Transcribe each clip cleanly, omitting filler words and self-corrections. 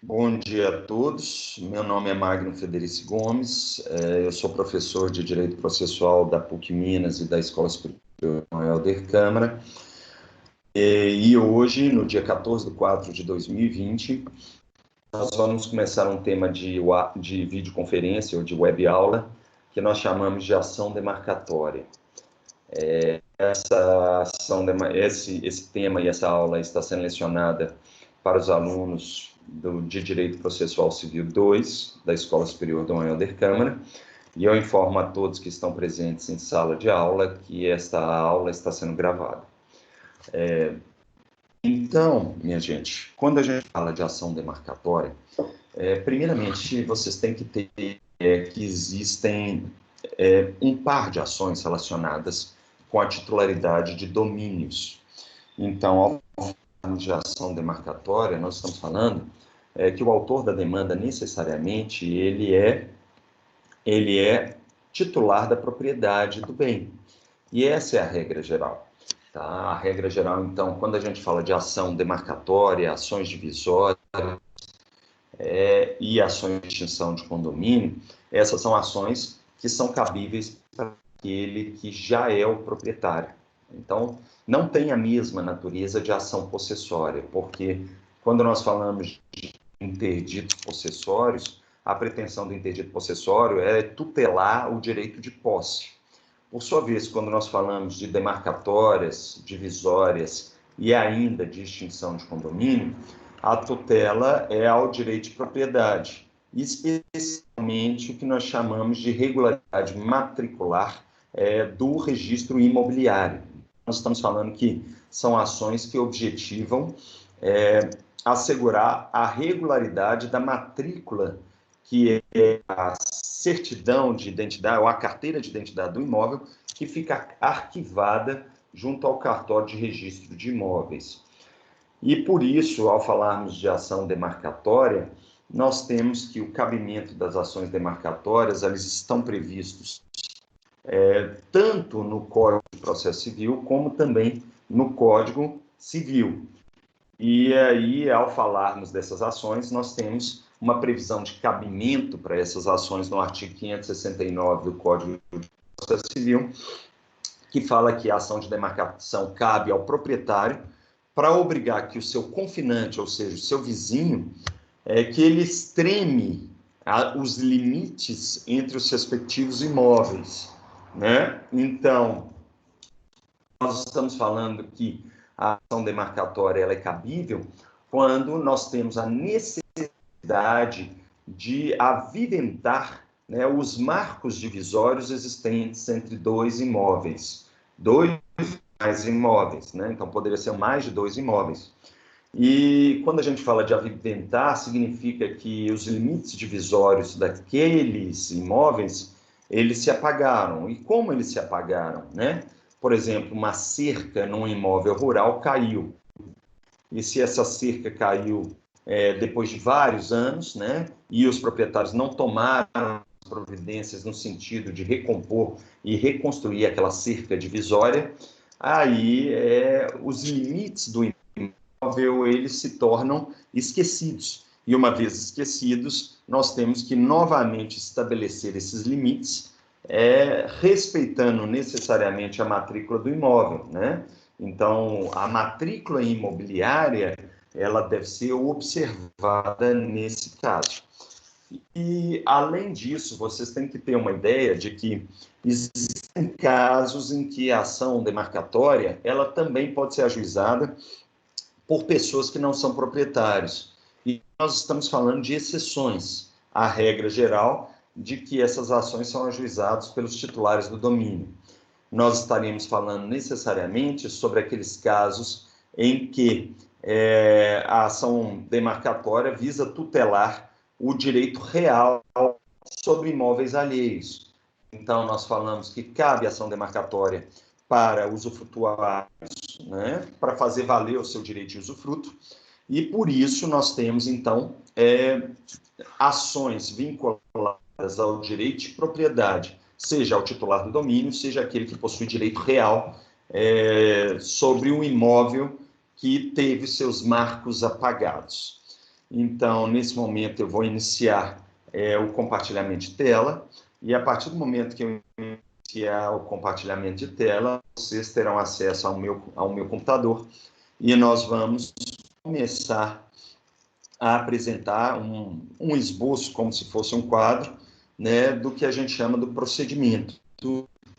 Bom dia a todos. Meu nome é Magno Federici Gomes. Eu sou professor de Direito Processual da PUC Minas e da Escola Superior Helder Câmara. E hoje, no dia 14 de 4 de 2020, nós vamos começar um tema de videoconferência ou de web aula, que nós chamamos de ação demarcatória. Esse tema e essa aula está sendo lecionada para os alunos de Direito Processual Civil 2, da Escola Superior Dom Helder Câmara, e eu informo a todos que estão presentes em sala de aula que esta aula está sendo gravada. Então, minha gente, quando a gente fala de ação demarcatória, primeiramente vocês têm que ter que existem um par de ações relacionadas com a titularidade de domínios. Então, ao falar de ação demarcatória, nós estamos falando que o autor da demanda, necessariamente, ele é titular da propriedade do bem. E essa é a regra geral. Tá? A regra geral, então, quando a gente fala de ação demarcatória, ações divisórias e ações de extinção de condomínio, essas são ações que são cabíveis para aquele que já é o proprietário. Então, não tem a mesma natureza de ação possessória, porque quando nós falamos de interditos possessórios, a pretensão do interdito possessório é tutelar o direito de posse. Por sua vez, quando nós falamos de demarcatórias, divisórias e ainda de extinção de condomínio, a tutela é ao direito de propriedade, especialmente o que nós chamamos de regularidade matricular do registro imobiliário. Nós estamos falando que são ações que objetivam assegurar a regularidade da matrícula, que é a certidão de identidade, ou a carteira de identidade do imóvel, que fica arquivada junto ao cartório de registro de imóveis. E por isso, ao falarmos de ação demarcatória, nós temos que o cabimento das ações demarcatórias, elas estão previstos tanto no Código de Processo Civil, como também no Código Civil. E aí, ao falarmos dessas ações, nós temos uma previsão de cabimento para essas ações no artigo 569 do Código de Processo Civil, que fala que a ação de demarcação cabe ao proprietário para obrigar que o seu confinante, ou seja, o seu vizinho, que ele extreme os limites entre os respectivos imóveis, né? Então, nós estamos falando que a ação demarcatória ela é cabível quando nós temos a necessidade de aviventar, né, os marcos divisórios existentes entre dois imóveis, dois mais imóveis, né? Então poderia ser mais de dois imóveis. E quando a gente fala de aviventar, significa que os limites divisórios daqueles imóveis, eles se apagaram. E como eles se apagaram, né? Por exemplo, uma cerca num imóvel rural caiu. E se essa cerca caiu depois de vários anos, né? E os proprietários não tomaram as providências no sentido de recompor e reconstruir aquela cerca divisória, aí os limites do imóvel eles se tornam esquecidos. E uma vez esquecidos, nós temos que novamente estabelecer esses limites, respeitando necessariamente a matrícula do imóvel, né? Então, a matrícula imobiliária, ela deve ser observada nesse caso. E, além disso, vocês têm que ter uma ideia de que existem casos em que a ação demarcatória, ela também pode ser ajuizada por pessoas que não são proprietários. E nós estamos falando de exceções à regra geral de que essas ações são ajuizadas pelos titulares do domínio. Nós estaríamos falando necessariamente sobre aqueles casos em que a ação demarcatória visa tutelar o direito real sobre imóveis alheios. Então, nós falamos que cabe ação demarcatória para usufrutuários, né, para fazer valer o seu direito de usufruto, e por isso nós temos, então, ações vinculadas ao direito de propriedade, seja ao titular do domínio, seja aquele que possui direito real sobre um imóvel que teve seus marcos apagados. Então, nesse momento, eu vou iniciar o compartilhamento de tela, e a partir do momento que eu iniciar o compartilhamento de tela, vocês terão acesso ao meu computador, e nós vamos começar a apresentar um esboço, como se fosse um quadro, né, do que a gente chama do procedimento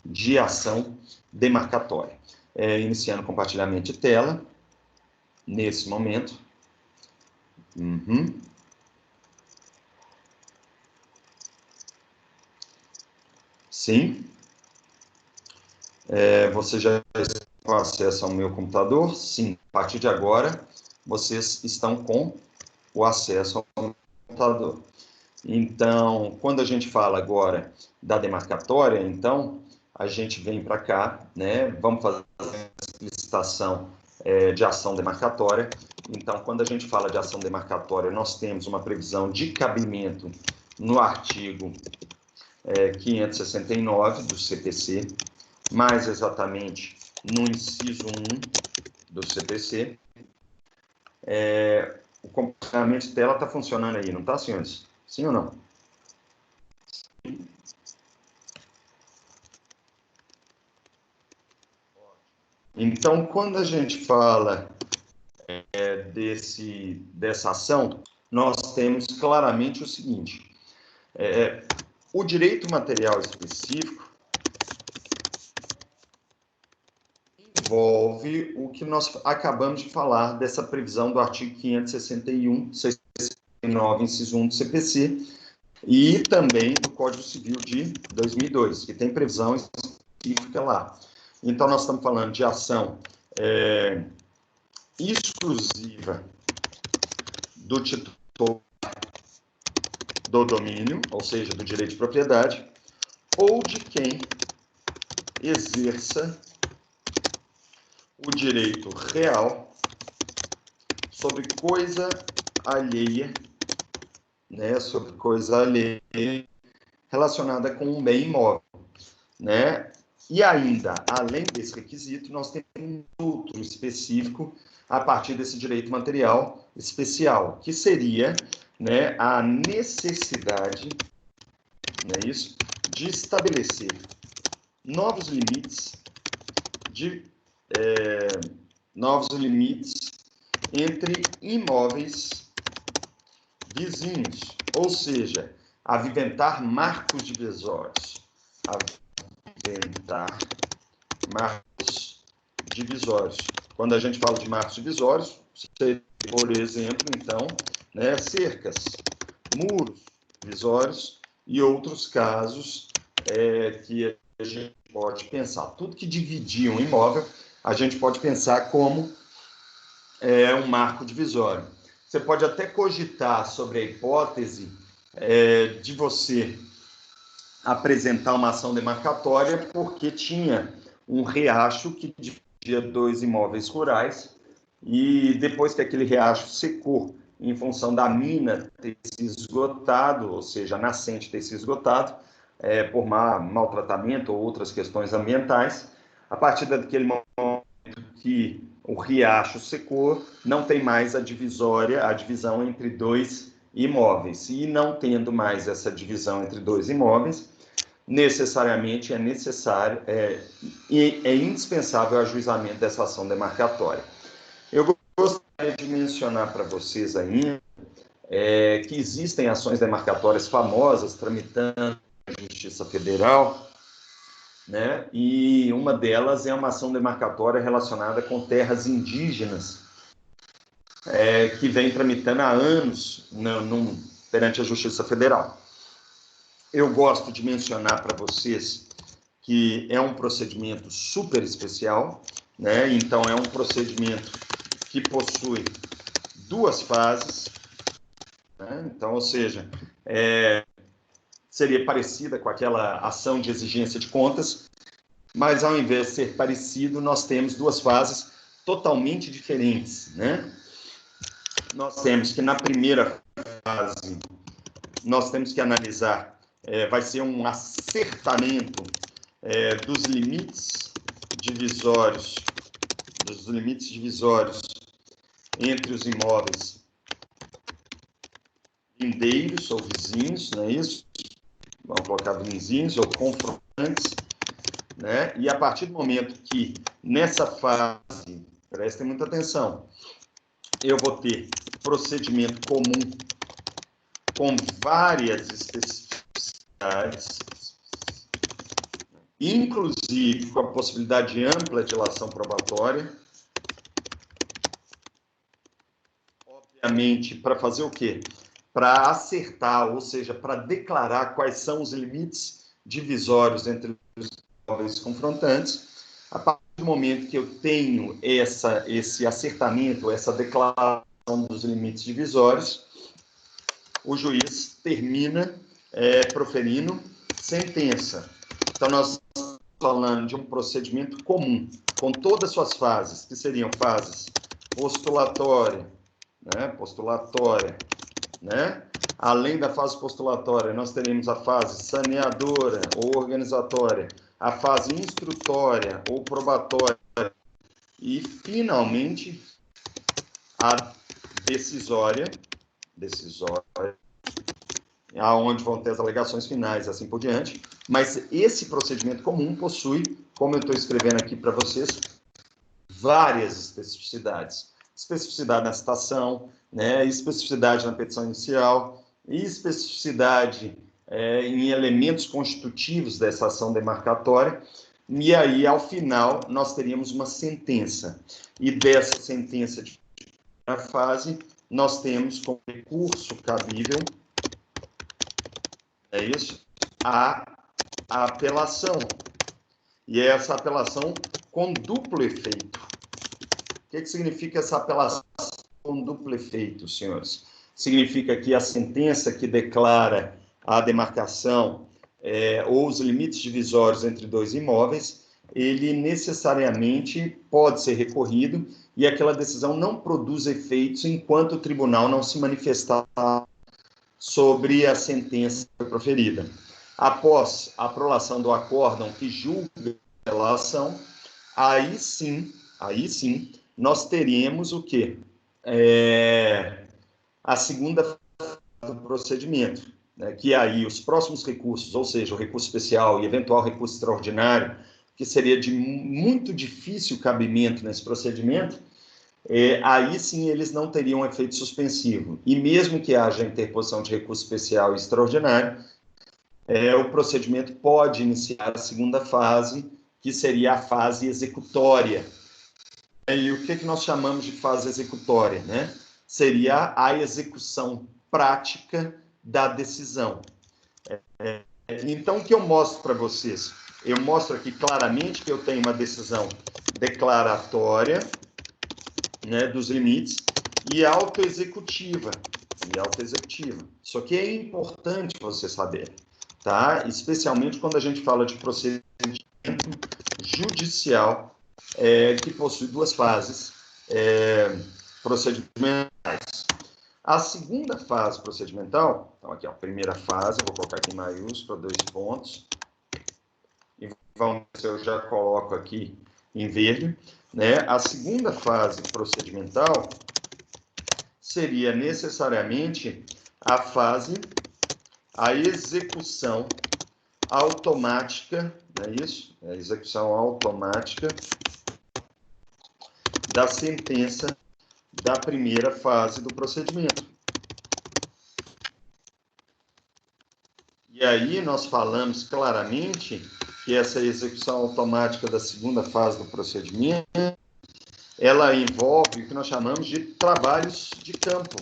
de ação demarcatória. Iniciando o compartilhamento de tela, nesse momento. Sim. Você já tem acesso ao meu computador? Sim. A partir de agora, vocês estão com o acesso ao meu computador. Então, quando a gente fala agora da demarcatória, então, a gente vem para cá, né? Vamos fazer a explicitação de ação demarcatória. Então, quando a gente fala de ação demarcatória, nós temos uma previsão de cabimento no artigo 569 do CPC, mais exatamente no inciso 1 do CPC. O compartilhamento de tela está funcionando aí, não está, senhores? Sim ou não? Então, quando a gente fala dessa ação, nós temos claramente o seguinte: o direito material específico envolve o que nós acabamos de falar dessa previsão do artigo 561, 69, inciso 1 do CPC, e também do Código Civil de 2002, que tem previsão específica lá. Então, nós estamos falando de ação exclusiva do titular do domínio, ou seja, do direito de propriedade, ou de quem exerça o direito real sobre coisa alheia, né, sobre coisa alheia relacionada com um bem imóvel, né? E ainda, além desse requisito, nós temos um outro específico a partir desse direito material especial, que seria, né, a necessidade, não é isso, de estabelecer novos limites entre imóveis vizinhos, ou seja, aviventar marcos divisórios. Quando a gente fala de marcos divisórios, por exemplo, então, né, cercas, muros divisórios e outros casos que a gente pode pensar. Tudo que dividir um imóvel, a gente pode pensar como um marco divisório. Você pode até cogitar sobre a hipótese de você apresentar uma ação demarcatória porque tinha um riacho que dividia dois imóveis rurais e depois que aquele riacho secou em função da mina ter se esgotado, ou seja, a nascente ter se esgotado por maltratamento ou outras questões ambientais, a partir daquele momento que o riacho secou, não tem mais a divisão entre dois imóveis. E não tendo mais essa divisão entre dois imóveis, necessariamente é indispensável o ajuizamento dessa ação demarcatória. Eu gostaria de mencionar para vocês ainda que existem ações demarcatórias famosas tramitando na Justiça Federal, né? E uma delas é uma ação demarcatória relacionada com terras indígenas, que vem tramitando há anos perante a Justiça Federal. Eu gosto de mencionar para vocês que é um procedimento super especial, né? Então, é um procedimento que possui duas fases, né? Então, ou seja, seria parecida com aquela ação de exigência de contas, mas ao invés de ser parecido, nós temos duas fases totalmente diferentes, né? Nós temos que, na primeira fase, nós temos que analisar, vai ser um acertamento dos limites divisórios entre os imóveis vendeiros ou vizinhos, não é isso? Vamos colocar vizinhos ou confrontantes, né? E a partir do momento que nessa fase, prestem muita atenção, eu vou ter procedimento comum com várias especificidades, inclusive com a possibilidade ampla de ilação probatória. Obviamente, para fazer o quê? Para acertar, ou seja, para declarar quais são os limites divisórios entre os imóveis confrontantes. A partir do momento que eu tenho esse acertamento, essa declaração dos limites divisórios, o juiz termina proferindo sentença. Então, nós estamos falando de um procedimento comum, com todas as suas fases, que seriam fases postulatória, né? Além da fase postulatória, nós teremos a fase saneadora ou organizatória, a fase instrutória ou probatória e, finalmente, a decisória, aonde vão ter as alegações finais, assim por diante. Mas esse procedimento comum possui, como eu estou escrevendo aqui para vocês, várias especificidades. Especificidade na citação, né? Especificidade na petição inicial, especificidade em elementos constitutivos dessa ação demarcatória, e aí, ao final, nós teríamos uma sentença. E dessa sentença de primeira fase, nós temos como recurso cabível, a apelação. E essa apelação com duplo efeito. O que significa essa apelação com duplo efeito, senhores? Significa que a sentença que declara a demarcação ou os limites divisórios entre dois imóveis, ele necessariamente pode ser recorrido e aquela decisão não produz efeitos enquanto o tribunal não se manifestar sobre a sentença proferida. Após a aprovação do acórdão que julga a ação, aí sim, nós teremos o quê? A segunda fase do procedimento, né? Que aí os próximos recursos, ou seja, o recurso especial e eventual recurso extraordinário, que seria de muito difícil cabimento nesse procedimento, aí sim eles não teriam efeito suspensivo. E mesmo que haja interposição de recurso especial e extraordinário, o procedimento pode iniciar a segunda fase, que seria a fase executória. E o que nós chamamos de fase executória, né? Seria a execução prática da decisão. Então, o que eu mostro para vocês? Eu mostro aqui claramente que eu tenho uma decisão declaratória, né, dos limites, e autoexecutiva. Isso aqui é importante você saber, tá? Especialmente quando a gente fala de procedimento judicial, que possui duas fases procedimentais. A segunda fase procedimental, então aqui, a primeira fase, eu vou colocar aqui em maiúsculo, 2 pontos, e vamos ver se eu já coloco aqui em verde, né? A segunda fase procedimental seria necessariamente a execução automática, não é isso? A execução automática da sentença da primeira fase do procedimento. E aí nós falamos claramente que essa execução automática da segunda fase do procedimento, ela envolve o que nós chamamos de trabalhos de campo.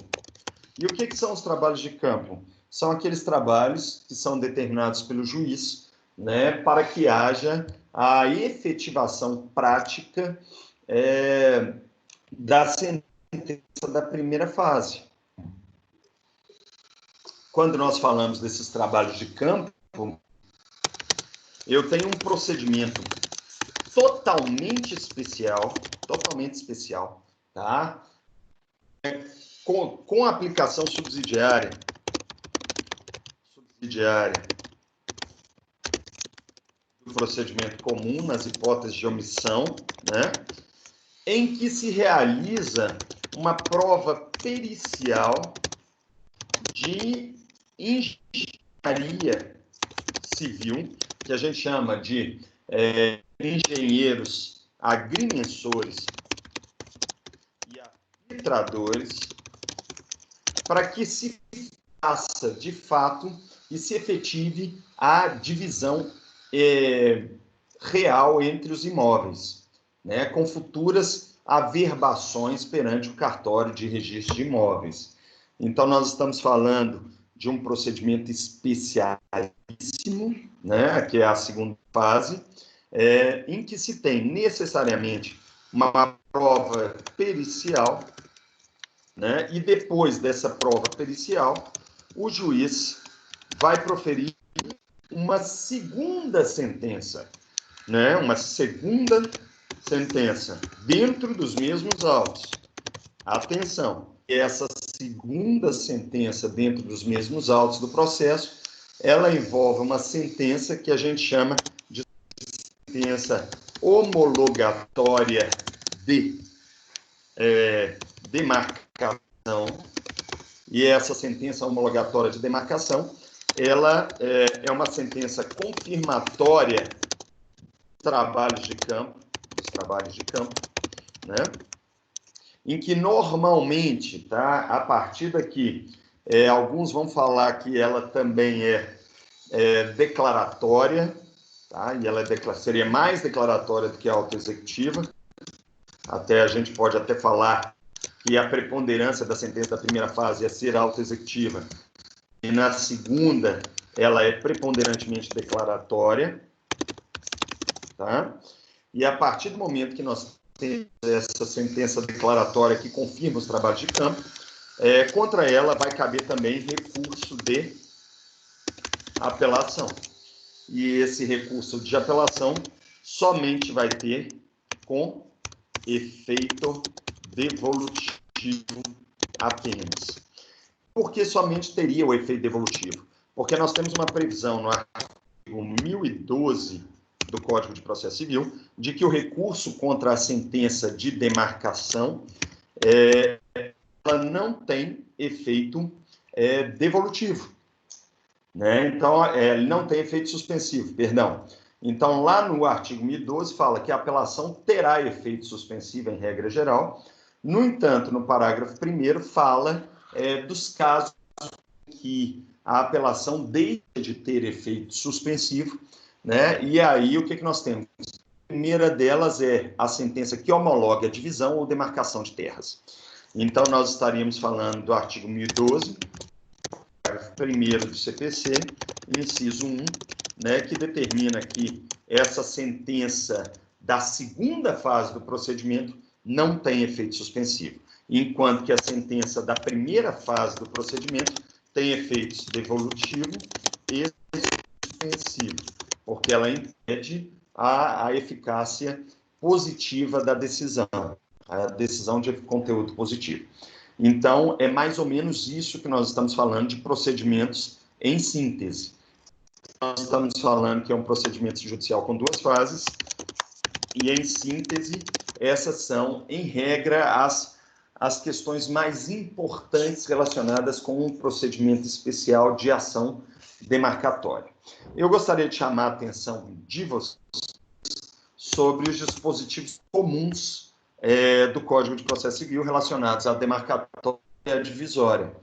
E o que são os trabalhos de campo? São aqueles trabalhos que são determinados pelo juiz, né, para que haja a efetivação prática da sentença da primeira fase. Quando nós falamos desses trabalhos de campo, eu tenho um procedimento totalmente especial, tá? Com aplicação subsidiária do procedimento comum nas hipóteses de omissão, né? Em que se realiza uma prova pericial de engenharia civil, que a gente chama de engenheiros agrimensores e arbitradores, para que se faça, de fato, e se efetive a divisão real entre os imóveis, né, com futuras averbações perante o cartório de registro de imóveis. Então, nós estamos falando de um procedimento especialíssimo, né, que é a segunda fase, em que se tem necessariamente uma prova pericial, né, e depois dessa prova pericial, o juiz vai proferir uma segunda sentença, né, uma segunda sentença dentro dos mesmos autos. Atenção, essa segunda sentença dentro dos mesmos autos do processo, ela envolve uma sentença que a gente chama de sentença homologatória de demarcação. E essa sentença homologatória de demarcação, ela é uma sentença confirmatória dos trabalhos de campo, né? Em que normalmente, tá, a partir daqui, alguns vão falar que ela também é declaratória, tá? E ela seria mais declaratória do que a autoexecutiva. Até a gente pode até falar que a preponderância da sentença da primeira fase é ser autoexecutiva, e na segunda ela é preponderantemente declaratória, tá? E a partir do momento que nós temos essa sentença declaratória que confirma os trabalhos de campo, contra ela vai caber também recurso de apelação. E esse recurso de apelação somente vai ter com efeito devolutivo apenas. Por que somente teria o efeito devolutivo? Porque nós temos uma previsão no artigo 1012 do Código de Processo Civil de que o recurso contra a sentença de demarcação ela não tem efeito devolutivo, né? Então, não tem efeito suspensivo, perdão. Então, lá no artigo 1012 fala que a apelação terá efeito suspensivo em regra geral. No entanto, no parágrafo 1º fala dos casos em que a apelação deixa de ter efeito suspensivo, né? E aí, o que nós temos? A primeira delas é a sentença que homologa a divisão ou demarcação de terras. Então, nós estaríamos falando do artigo 1012, parágrafo 1º do CPC, inciso 1, né, que determina que essa sentença da segunda fase do procedimento não tem efeito suspensivo, enquanto que a sentença da primeira fase do procedimento tem efeitos devolutivo e suspensivo, porque ela impede a eficácia positiva da decisão, a decisão de conteúdo positivo. Então, é mais ou menos isso que nós estamos falando de procedimentos em síntese. Nós estamos falando que é um procedimento judicial com duas fases, e em síntese, essas são, em regra, as questões mais importantes relacionadas com um procedimento especial de ação demarcatória. Eu gostaria de chamar a atenção de vocês sobre os dispositivos comuns do Código de Processo Civil relacionados à demarcatória e à divisória.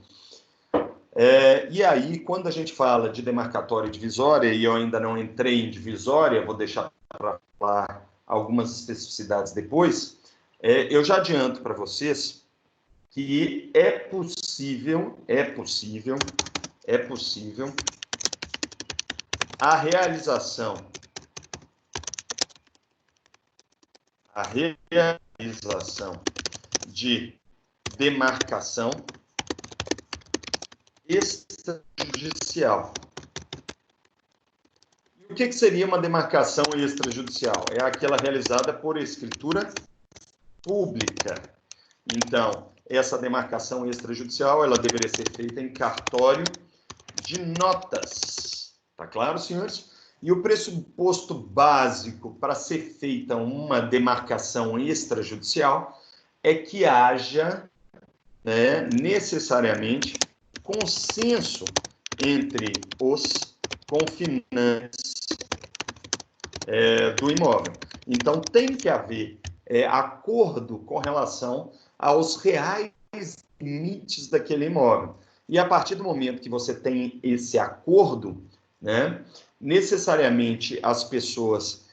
E aí, quando a gente fala de demarcatória e divisória, e eu ainda não entrei em divisória, vou deixar para falar algumas especificidades depois, eu já adianto para vocês que é possível a realização de demarcação extrajudicial. E o que seria uma demarcação extrajudicial? É aquela realizada por escritura pública. Então, essa demarcação extrajudicial, ela deveria ser feita em cartório de notas. Tá claro, senhores? E o pressuposto básico para ser feita uma demarcação extrajudicial é que haja, necessariamente consenso entre os confinantes do imóvel. Então, tem que haver acordo com relação aos reais limites daquele imóvel. E a partir do momento que você tem esse acordo, né, necessariamente as pessoas,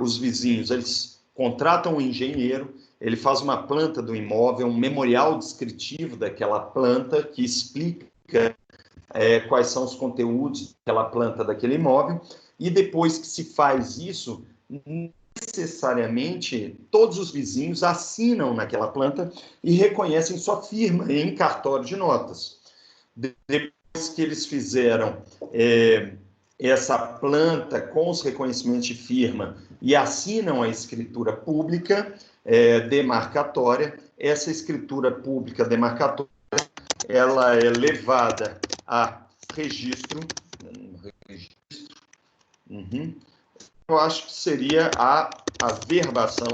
os vizinhos, eles contratam um engenheiro, ele faz uma planta do imóvel, um memorial descritivo daquela planta que explica quais são os conteúdos daquela planta daquele imóvel, e depois que se faz isso, necessariamente todos os vizinhos assinam naquela planta e reconhecem sua firma em cartório de notas. Depois que eles fizeram essa planta com os reconhecimentos de firma e assinam a escritura pública demarcatória, essa escritura pública demarcatória ela é levada a registro. Eu acho que seria a averbação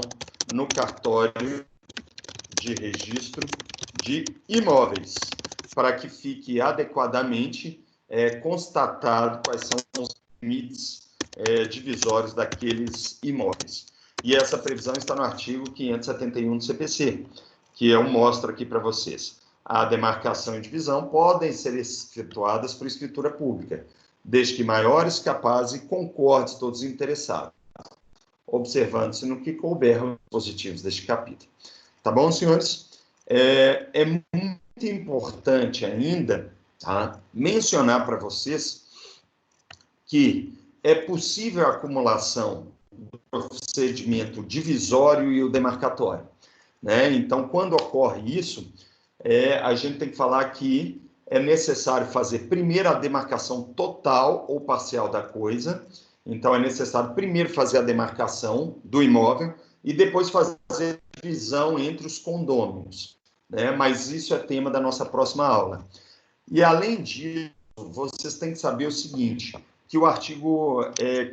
no cartório de registro de imóveis, para que fique adequadamente constatado quais são os limites divisórios daqueles imóveis. E essa previsão está no artigo 571 do CPC, que eu mostro aqui para vocês. A demarcação e divisão podem ser efetuadas por escritura pública, desde que maiores, capazes e concordes todos os interessados, observando-se no que couber os dispositivos deste capítulo. Tá bom, senhores? É muito importante ainda, tá, mencionar para vocês que é possível a acumulação do procedimento divisório e o demarcatório, né? Então, quando ocorre isso, a gente tem que falar que é necessário fazer primeiro a demarcação total ou parcial da coisa. Então, é necessário primeiro fazer a demarcação do imóvel e depois fazer a divisão entre os condôminos, né? Mas isso é tema da nossa próxima aula. E, além disso, vocês têm que saber o seguinte, que o artigo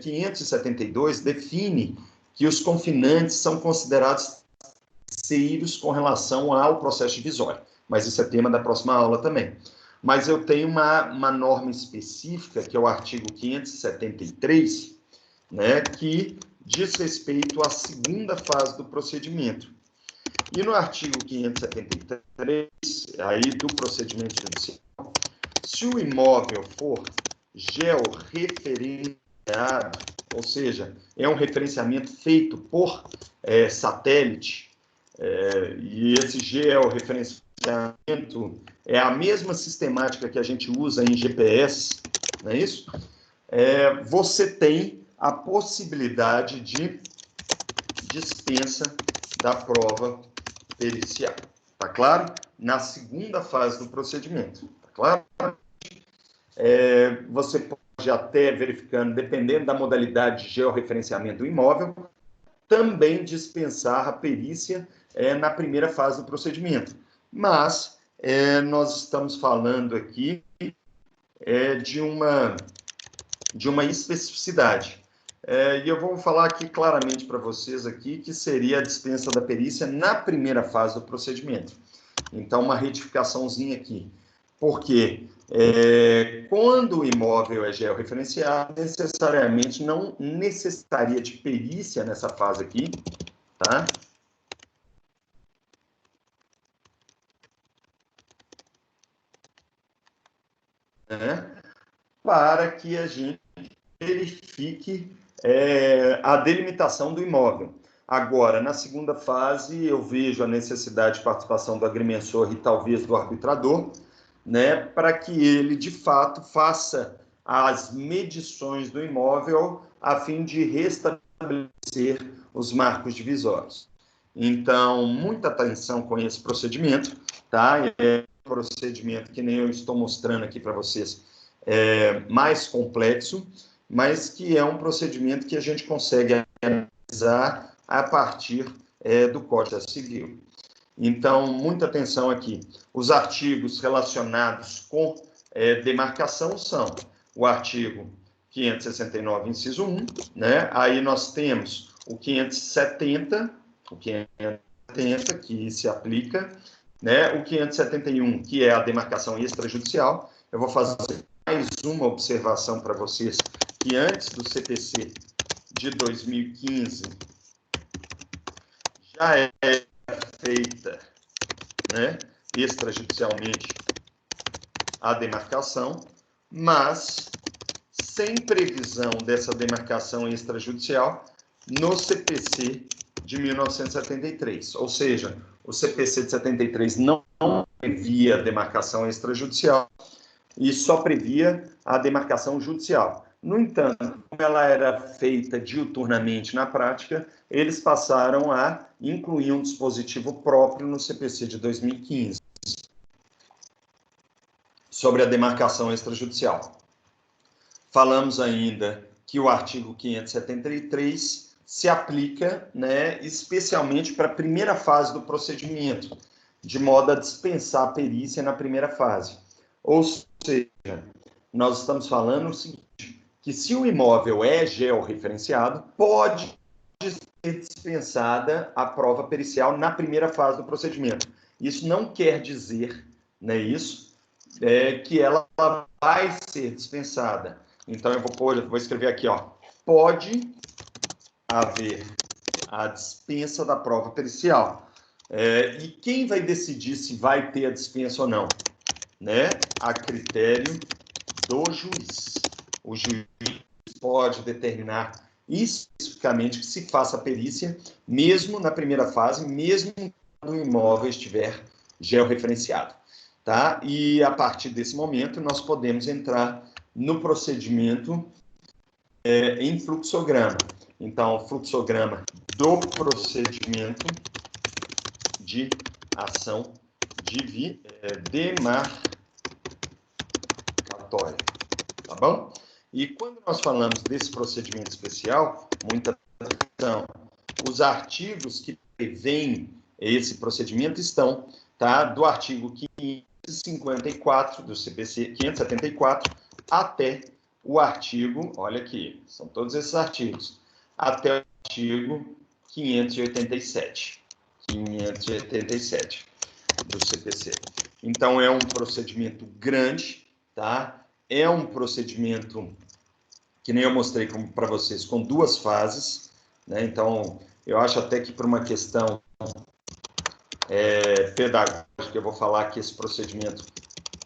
572 define que os confinantes são considerados terceiros com relação ao processo divisório. Mas isso é tema da próxima aula também. Mas eu tenho uma norma específica, que é o artigo 573, né, que diz respeito à segunda fase do procedimento. E no artigo 573, aí do procedimento judicial, se o imóvel for georreferenciado, ou seja, é um referenciamento feito por satélite, e esse georreferenciamento é a mesma sistemática que a gente usa em GPS, não é isso? Você tem a possibilidade de dispensa da prova pericial. Tá claro? Na segunda fase do procedimento. Tá claro? Você pode até, verificando, dependendo da modalidade de georreferenciamento do imóvel, também dispensar a perícia na primeira fase do procedimento. Mas nós estamos falando aqui de uma especificidade. E eu vou falar aqui claramente para vocês aqui que seria a dispensa da perícia na primeira fase do procedimento. Então, uma retificaçãozinha aqui. Porque quando o imóvel é georreferenciado, necessariamente não necessitaria de perícia nessa fase aqui, tá? Para que a gente verifique a delimitação do imóvel. Agora, na segunda fase, eu vejo a necessidade de participação do agrimensor e talvez do arbitrador, né, para que ele, de fato, faça as medições do imóvel a fim de restabelecer os marcos divisórios. Então, muita atenção com esse procedimento, tá? É um procedimento que nem eu estou mostrando aqui para vocês, mais complexo, mas que é um procedimento que a gente consegue analisar a partir do Código Civil. Então, muita atenção aqui. Os artigos relacionados com demarcação são o artigo 569, inciso 1, né? Aí nós temos o 570, que se aplica, né? O 571, que é a demarcação extrajudicial. Eu vou fazer mais uma observação para vocês, que antes do CPC de 2015 já é feita, né, extrajudicialmente a demarcação, mas sem previsão dessa demarcação extrajudicial no CPC de 1973. Ou seja, o CPC de 73 não previa a demarcação extrajudicial e só previa a demarcação judicial. No entanto, como ela era feita diuturnamente na prática, eles passaram a incluir um dispositivo próprio no CPC de 2015 sobre a demarcação extrajudicial. Falamos ainda que o artigo 573 se aplica, né, especialmente para a primeira fase do procedimento, de modo a dispensar a perícia na primeira fase. Ou seja, nós estamos falando o seguinte, que se o imóvel é georreferenciado, pode ser dispensada a prova pericial na primeira fase do procedimento. Isso não quer dizer, né, que ela vai ser dispensada. Então, eu vou escrever aqui, ó, pode haver a dispensa da prova pericial. E quem vai decidir se vai ter a dispensa ou não? Né? A critério do juiz. O juiz pode determinar especificamente que se faça a perícia, mesmo na primeira fase, mesmo quando o imóvel estiver georreferenciado. Tá? E a partir desse momento, nós podemos entrar no procedimento em fluxograma. Então, fluxograma do procedimento de ação demarcatória, tá bom? E quando nós falamos desse procedimento especial, muita atenção, os artigos que prevêem esse procedimento estão, tá, do artigo 554 do CPC 574 até o artigo, olha aqui, são todos esses artigos, até o artigo 587 do CPC. Então, é um procedimento grande, tá? É um procedimento que nem eu mostrei para vocês, com duas fases, né? Então, eu acho até que por uma questão pedagógica, eu vou falar que esse procedimento,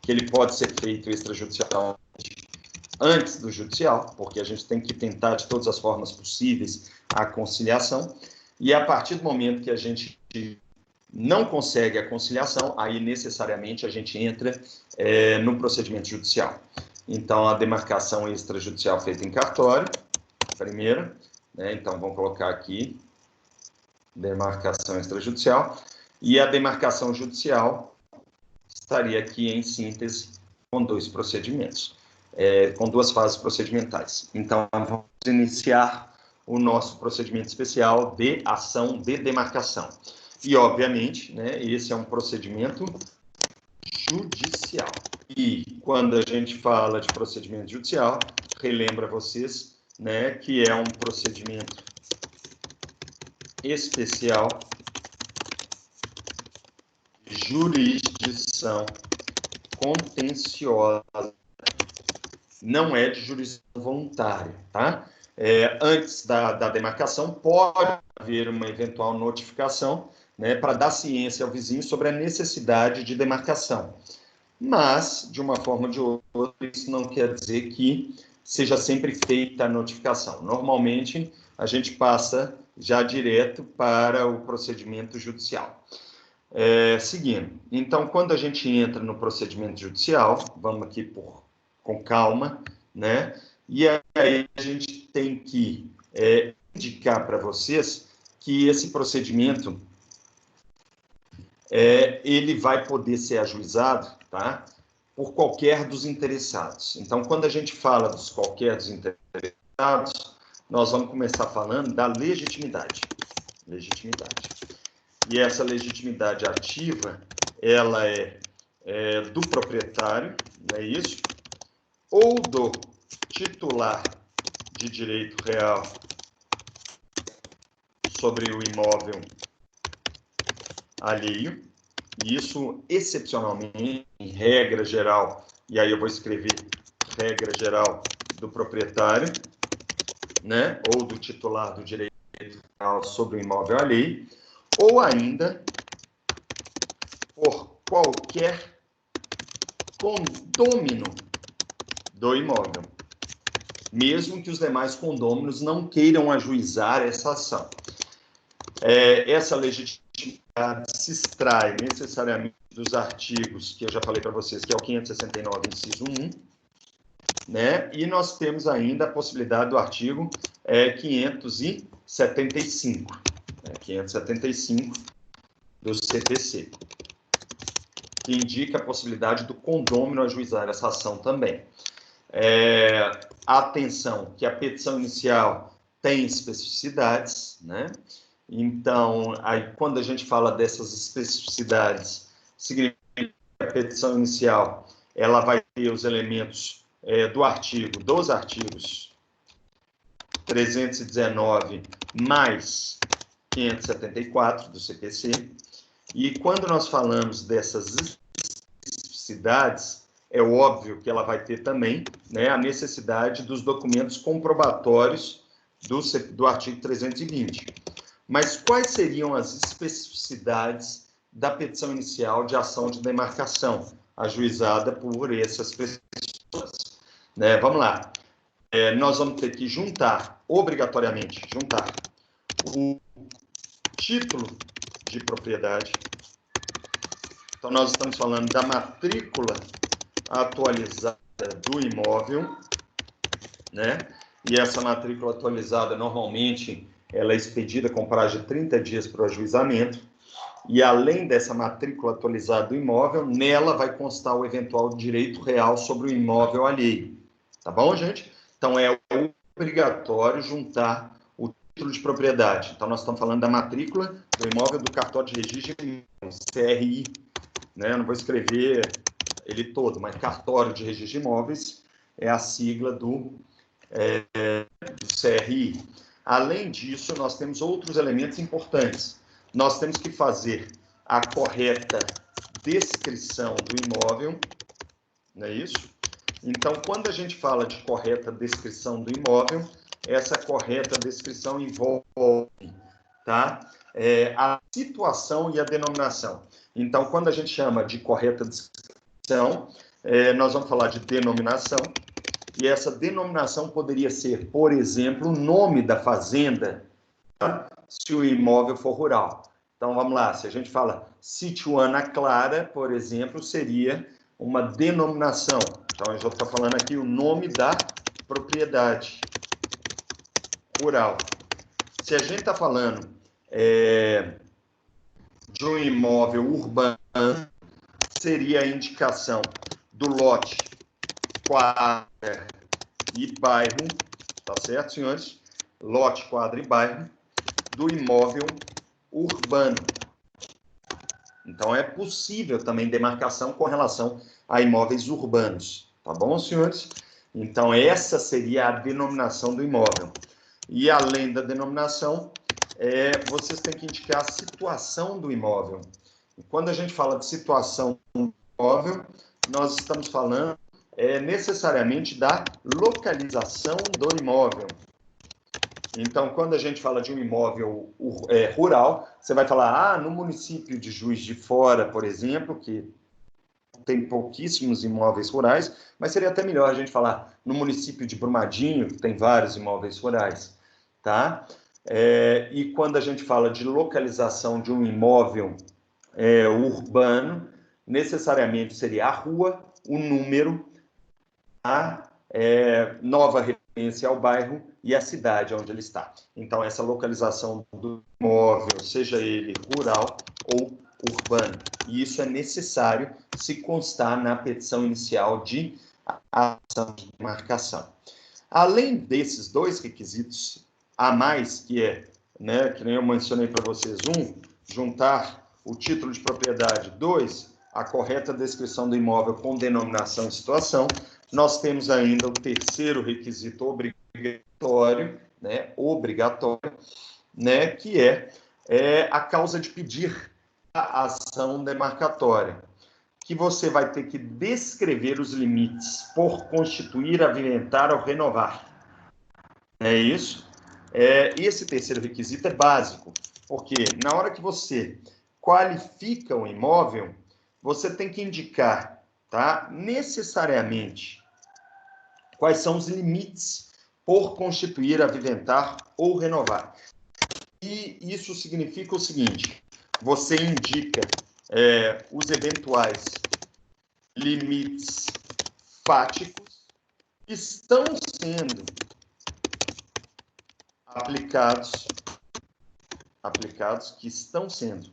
que ele pode ser feito extrajudicialmente antes do judicial, porque a gente tem que tentar de todas as formas possíveis a conciliação, e a partir do momento que a gente não consegue a conciliação, aí necessariamente a gente entra no procedimento judicial. Então, a demarcação extrajudicial feita em cartório, primeira, né? Então, vamos colocar aqui, demarcação extrajudicial, e a demarcação judicial estaria aqui em síntese com dois procedimentos, com duas fases procedimentais. Então, vamos iniciar o nosso procedimento especial de ação de demarcação. E, obviamente, né, esse é um procedimento judicial. E, quando a gente fala de procedimento judicial, relembra vocês, né, que é um procedimento especial de jurisdição contenciosa, não é de jurisdição voluntária, tá? Antes da demarcação, pode haver uma eventual notificação, né, para dar ciência ao vizinho sobre a necessidade de demarcação. Mas, de uma forma ou de outra, isso não quer dizer que seja sempre feita a notificação. Normalmente, a gente passa já direto para o procedimento judicial. Seguindo, então, quando a gente entra no procedimento judicial, vamos aqui com calma, né? E aí a gente tem que indicar para vocês que esse procedimento ele vai poder ser ajuizado, tá, por qualquer dos interessados. Então, quando a gente fala dos qualquer dos interessados, nós vamos começar falando da legitimidade. E essa legitimidade ativa, ela é do proprietário, não é isso? Ou do titular de direito real sobre o imóvel alheio, e isso excepcionalmente, em regra geral, e aí eu vou escrever regra geral do proprietário, né, ou do titular do direito sobre o imóvel alheio, ou ainda por qualquer condômino do imóvel, mesmo que os demais condôminos não queiram ajuizar essa ação. Essa legitimidade se extrai necessariamente dos artigos que eu já falei para vocês, que é o 569, inciso 1, né? E nós temos ainda a possibilidade do artigo 575, 575 do CPC, que indica a possibilidade do condômino ajuizar essa ação também. Atenção, que a petição inicial tem especificidades, né? Então, aí, quando a gente fala dessas especificidades, significa que a petição inicial ela vai ter os elementos dos artigos 319 mais 574 do CPC. E quando nós falamos dessas especificidades, é óbvio que ela vai ter também, né, a necessidade dos documentos comprobatórios do artigo 320. Mas quais seriam as especificidades da petição inicial de ação de demarcação, ajuizada por essas pessoas? Né, vamos lá. Nós vamos ter que obrigatoriamente, juntar o título de propriedade. Então, nós estamos falando da matrícula atualizada do imóvel, né? E essa matrícula atualizada, normalmente, ela é expedida com prazo de 30 dias para o ajuizamento. E, além dessa matrícula atualizada do imóvel, nela vai constar o eventual direito real sobre o imóvel alheio. Tá bom, gente? Então, é obrigatório juntar o título de propriedade. Então, nós estamos falando da matrícula do imóvel do cartório de registro de imóveis, CRI. Né? Eu não vou escrever ele todo, mas cartório de registro de imóveis é a sigla do CRI. Além disso, nós temos outros elementos importantes. Nós temos que fazer a correta descrição do imóvel, não é isso? Então, quando a gente fala de correta descrição do imóvel, essa correta descrição envolve, tá? A situação e a denominação. Então, quando a gente chama de correta descrição, nós vamos falar de denominação, e essa denominação poderia ser, por exemplo, o nome da fazenda, tá? Se o imóvel for rural. Então, vamos lá, se a gente fala sítio Ana Clara, por exemplo, seria uma denominação. Então, a gente está falando aqui o nome da propriedade rural. Se a gente está falando de um imóvel urbano, seria a indicação do lote, quadra e bairro, tá certo, senhores? Lote, quadra e bairro do imóvel urbano. Então, é possível também demarcação com relação a imóveis urbanos, tá bom, senhores? Então, essa seria a denominação do imóvel. E, além da denominação, vocês têm que indicar a situação do imóvel. E quando a gente fala de situação do imóvel, nós estamos falando necessariamente da localização do imóvel. Então, quando a gente fala de um imóvel rural, você vai falar, no município de Juiz de Fora, por exemplo, que tem pouquíssimos imóveis rurais, mas seria até melhor a gente falar no município de Brumadinho, que tem vários imóveis rurais, tá? E quando a gente fala de localização de um imóvel urbano, necessariamente seria a rua, o número, a nova referência ao bairro e a cidade onde ele está. Então, essa localização do imóvel, seja ele rural ou urbano. E isso é necessário se constar na petição inicial de ação de demarcação. Além desses dois requisitos a mais, que nem eu mencionei para vocês, juntar o título de propriedade, 2, a correta descrição do imóvel com denominação e situação, nós temos ainda o terceiro requisito obrigatório, que é a causa de pedir. a ação demarcatória, que você vai ter que descrever os limites por constituir, avimentar ou renovar. É isso? Esse terceiro requisito é básico, porque na hora que você qualifica o imóvel, você tem que indicar, tá, necessariamente quais são os limites por constituir, aviventar ou renovar. E isso significa o seguinte: você indica os eventuais limites fáticos que estão sendo aplicados, que estão sendo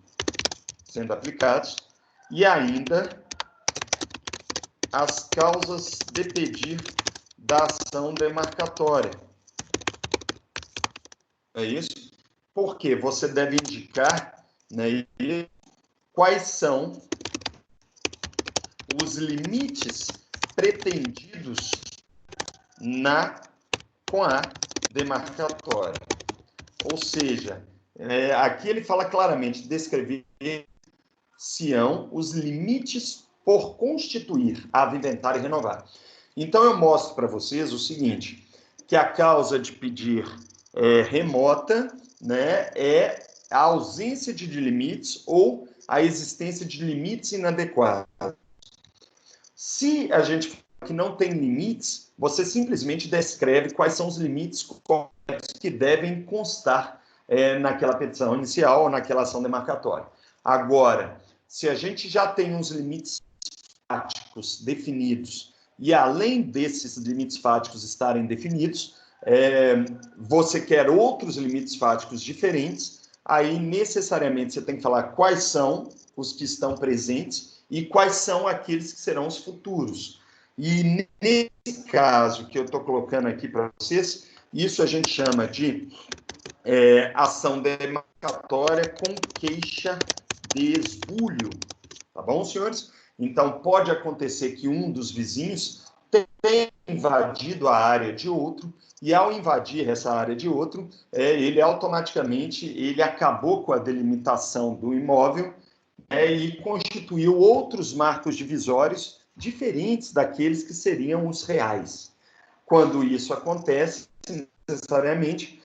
aplicados, e ainda as causas de pedir da ação demarcatória. É isso? Porque você deve indicar, né, quais são os limites pretendidos com a demarcatória. Ou seja, aqui ele fala claramente, descrever se-ão os limites por constituir, aviventar e renovar. Então, eu mostro para vocês o seguinte, que a causa de pedir remota, né, é a ausência de limites ou a existência de limites inadequados. Se a gente fala que não tem limites, você simplesmente descreve quais são os limites corretos que devem constar naquela petição inicial ou naquela ação demarcatória. Agora, se a gente já tem uns limites fáticos definidos e além desses limites fáticos estarem definidos, você quer outros limites fáticos diferentes, aí necessariamente você tem que falar quais são os que estão presentes e quais são aqueles que serão os futuros. E nesse caso que eu estou colocando aqui para vocês, isso a gente chama de ação demarcatória com queixa de esbulho. Tá bom, senhores? Então, pode acontecer que um dos vizinhos tenha invadido a área de outro, e ao invadir essa área de outro, ele automaticamente acabou com a delimitação do imóvel e constituiu outros marcos divisórios diferentes daqueles que seriam os reais. Quando isso acontece, necessariamente,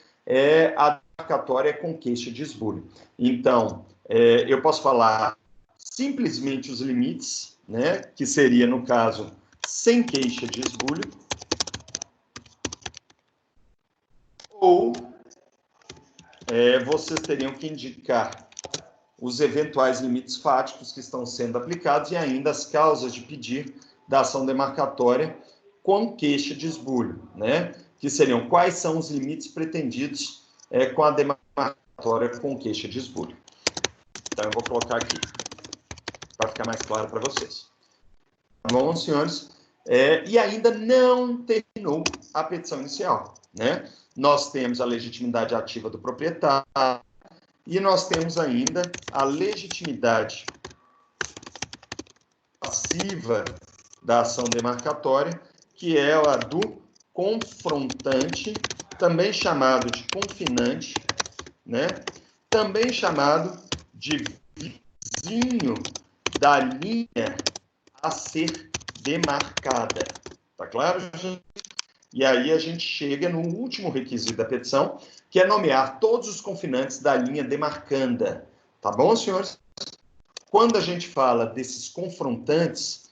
a demarcatória com queixa de esbulho. Então, eu posso falar simplesmente os limites, né, que seria, no caso, sem queixa de esbulho, ou vocês teriam que indicar os eventuais limites fáticos que estão sendo aplicados e ainda as causas de pedir da ação demarcatória com queixa de esbulho, né, que seriam quais são os limites pretendidos com a demarcatória com queixa de esbulho. Então, eu vou colocar aqui para ficar mais claro para vocês. Tá bom, senhores? E ainda não terminou a petição inicial, né? Nós temos a legitimidade ativa do proprietário e nós temos ainda a legitimidade passiva da ação demarcatória, que é a do confrontante, também chamado de confinante, né? Também chamado de vizinho da linha a ser demarcada. Tá claro, gente? E aí a gente chega no último requisito da petição, que é nomear todos os confinantes da linha demarcanda. Tá bom, senhores? Quando a gente fala desses confrontantes,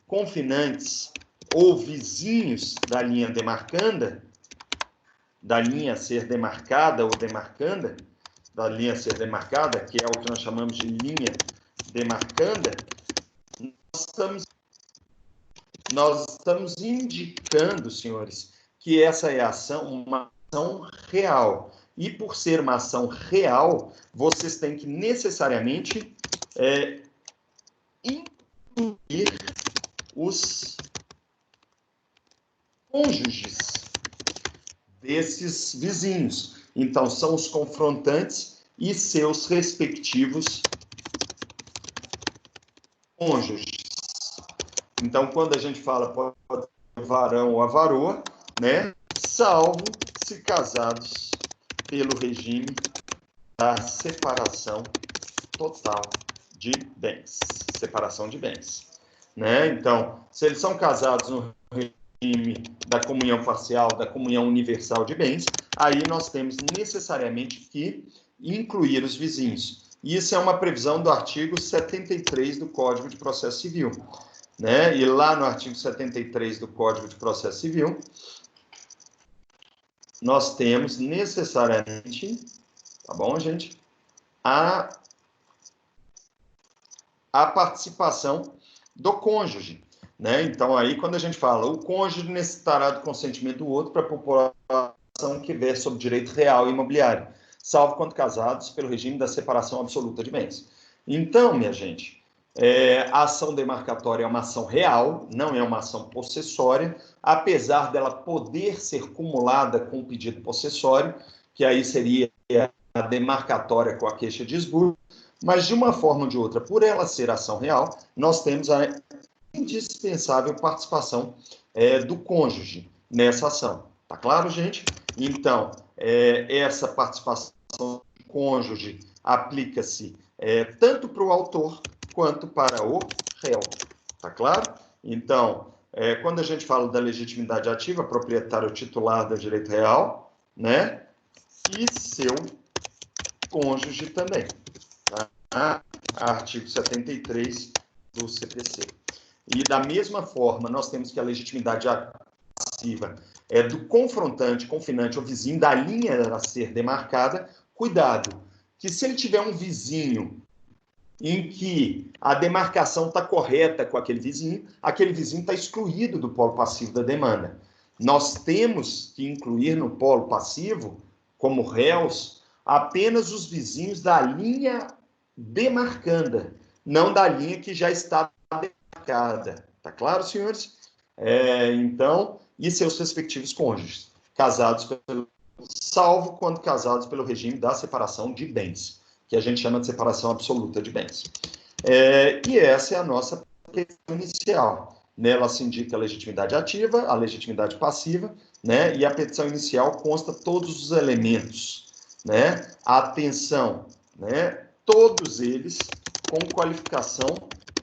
confinantes ou vizinhos da linha demarcanda, da linha a ser demarcada ou demarcanda, da linha a ser demarcada, que é o que nós chamamos de linha demarcanda, nós estamos indicando, senhores, que essa é uma ação real. E por ser uma ação real, vocês têm que necessariamente incluir os cônjuges desses vizinhos. Então, são os confrontantes e seus respectivos cônjuges. Então, quando a gente fala pode ser varão ou a varoa, né, salvo se casados pelo regime da separação total de bens, separação de bens, né? Então, se eles são casados no regime da comunhão parcial, da comunhão universal de bens, aí nós temos necessariamente que incluir os vizinhos. Isso é uma previsão do artigo 73 do Código de Processo Civil, né? E lá no artigo 73 do Código de Processo Civil, nós temos necessariamente, tá bom, gente? A participação do cônjuge, né? Então, aí, quando a gente fala, o cônjuge necessitará do consentimento do outro para a população que versa sobre direito real e imobiliário, salvo quando casados pelo regime da separação absoluta de bens. Então, minha gente, a ação demarcatória é uma ação real, não é uma ação possessória, apesar dela poder ser cumulada com o pedido possessório, que aí seria a demarcatória com a queixa de esbulho, mas de uma forma ou de outra, por ela ser ação real, nós temos a indispensável participação do cônjuge nessa ação. Tá claro, gente? Então, essa participação do cônjuge aplica-se tanto para o autor quanto para o réu. Tá claro? Então, quando a gente fala da legitimidade ativa, proprietário titular do direito real, né? E seu cônjuge também. Tá? Artigo 73 do CPC. E da mesma forma, nós temos que a legitimidade passiva é do confrontante, confinante ou vizinho da linha a ser demarcada. Cuidado, que se ele tiver um vizinho em que a demarcação está correta com aquele vizinho está excluído do polo passivo da demanda. Nós temos que incluir no polo passivo, como réus, apenas os vizinhos da linha demarcanda, não da linha que já está demarcada. Tá claro, senhores? Então, e seus respectivos cônjuges, salvo quando casados pelo regime da separação de bens, que a gente chama de separação absoluta de bens. E essa é a nossa questão inicial. Nela se indica a legitimidade ativa, a legitimidade passiva, né? E a petição inicial consta todos os elementos, né? Atenção, né? Todos eles com qualificação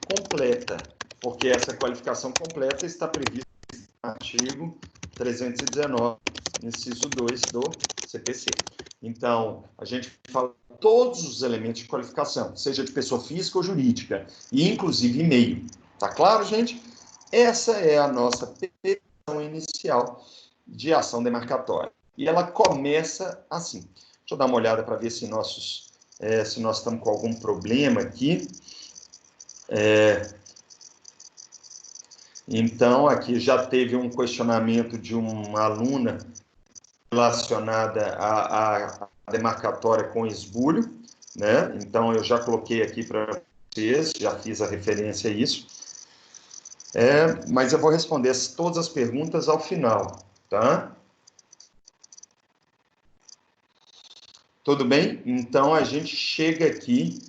completa, porque essa qualificação completa está prevista no artigo 319, inciso 2 do CPC. Então, a gente fala todos os elementos de qualificação, seja de pessoa física ou jurídica, e inclusive e-mail. Tá claro, gente? Essa é a nossa petição inicial de ação demarcatória. E ela começa assim. Deixa eu dar uma olhada para ver se nós estamos com algum problema aqui. Então, aqui já teve um questionamento de uma aluna relacionada à demarcatória com esbulho, né? Então, eu já coloquei aqui para vocês, já fiz a referência a isso. Mas eu vou responder todas as perguntas ao final, tá? Tudo bem? Então, a gente chega aqui,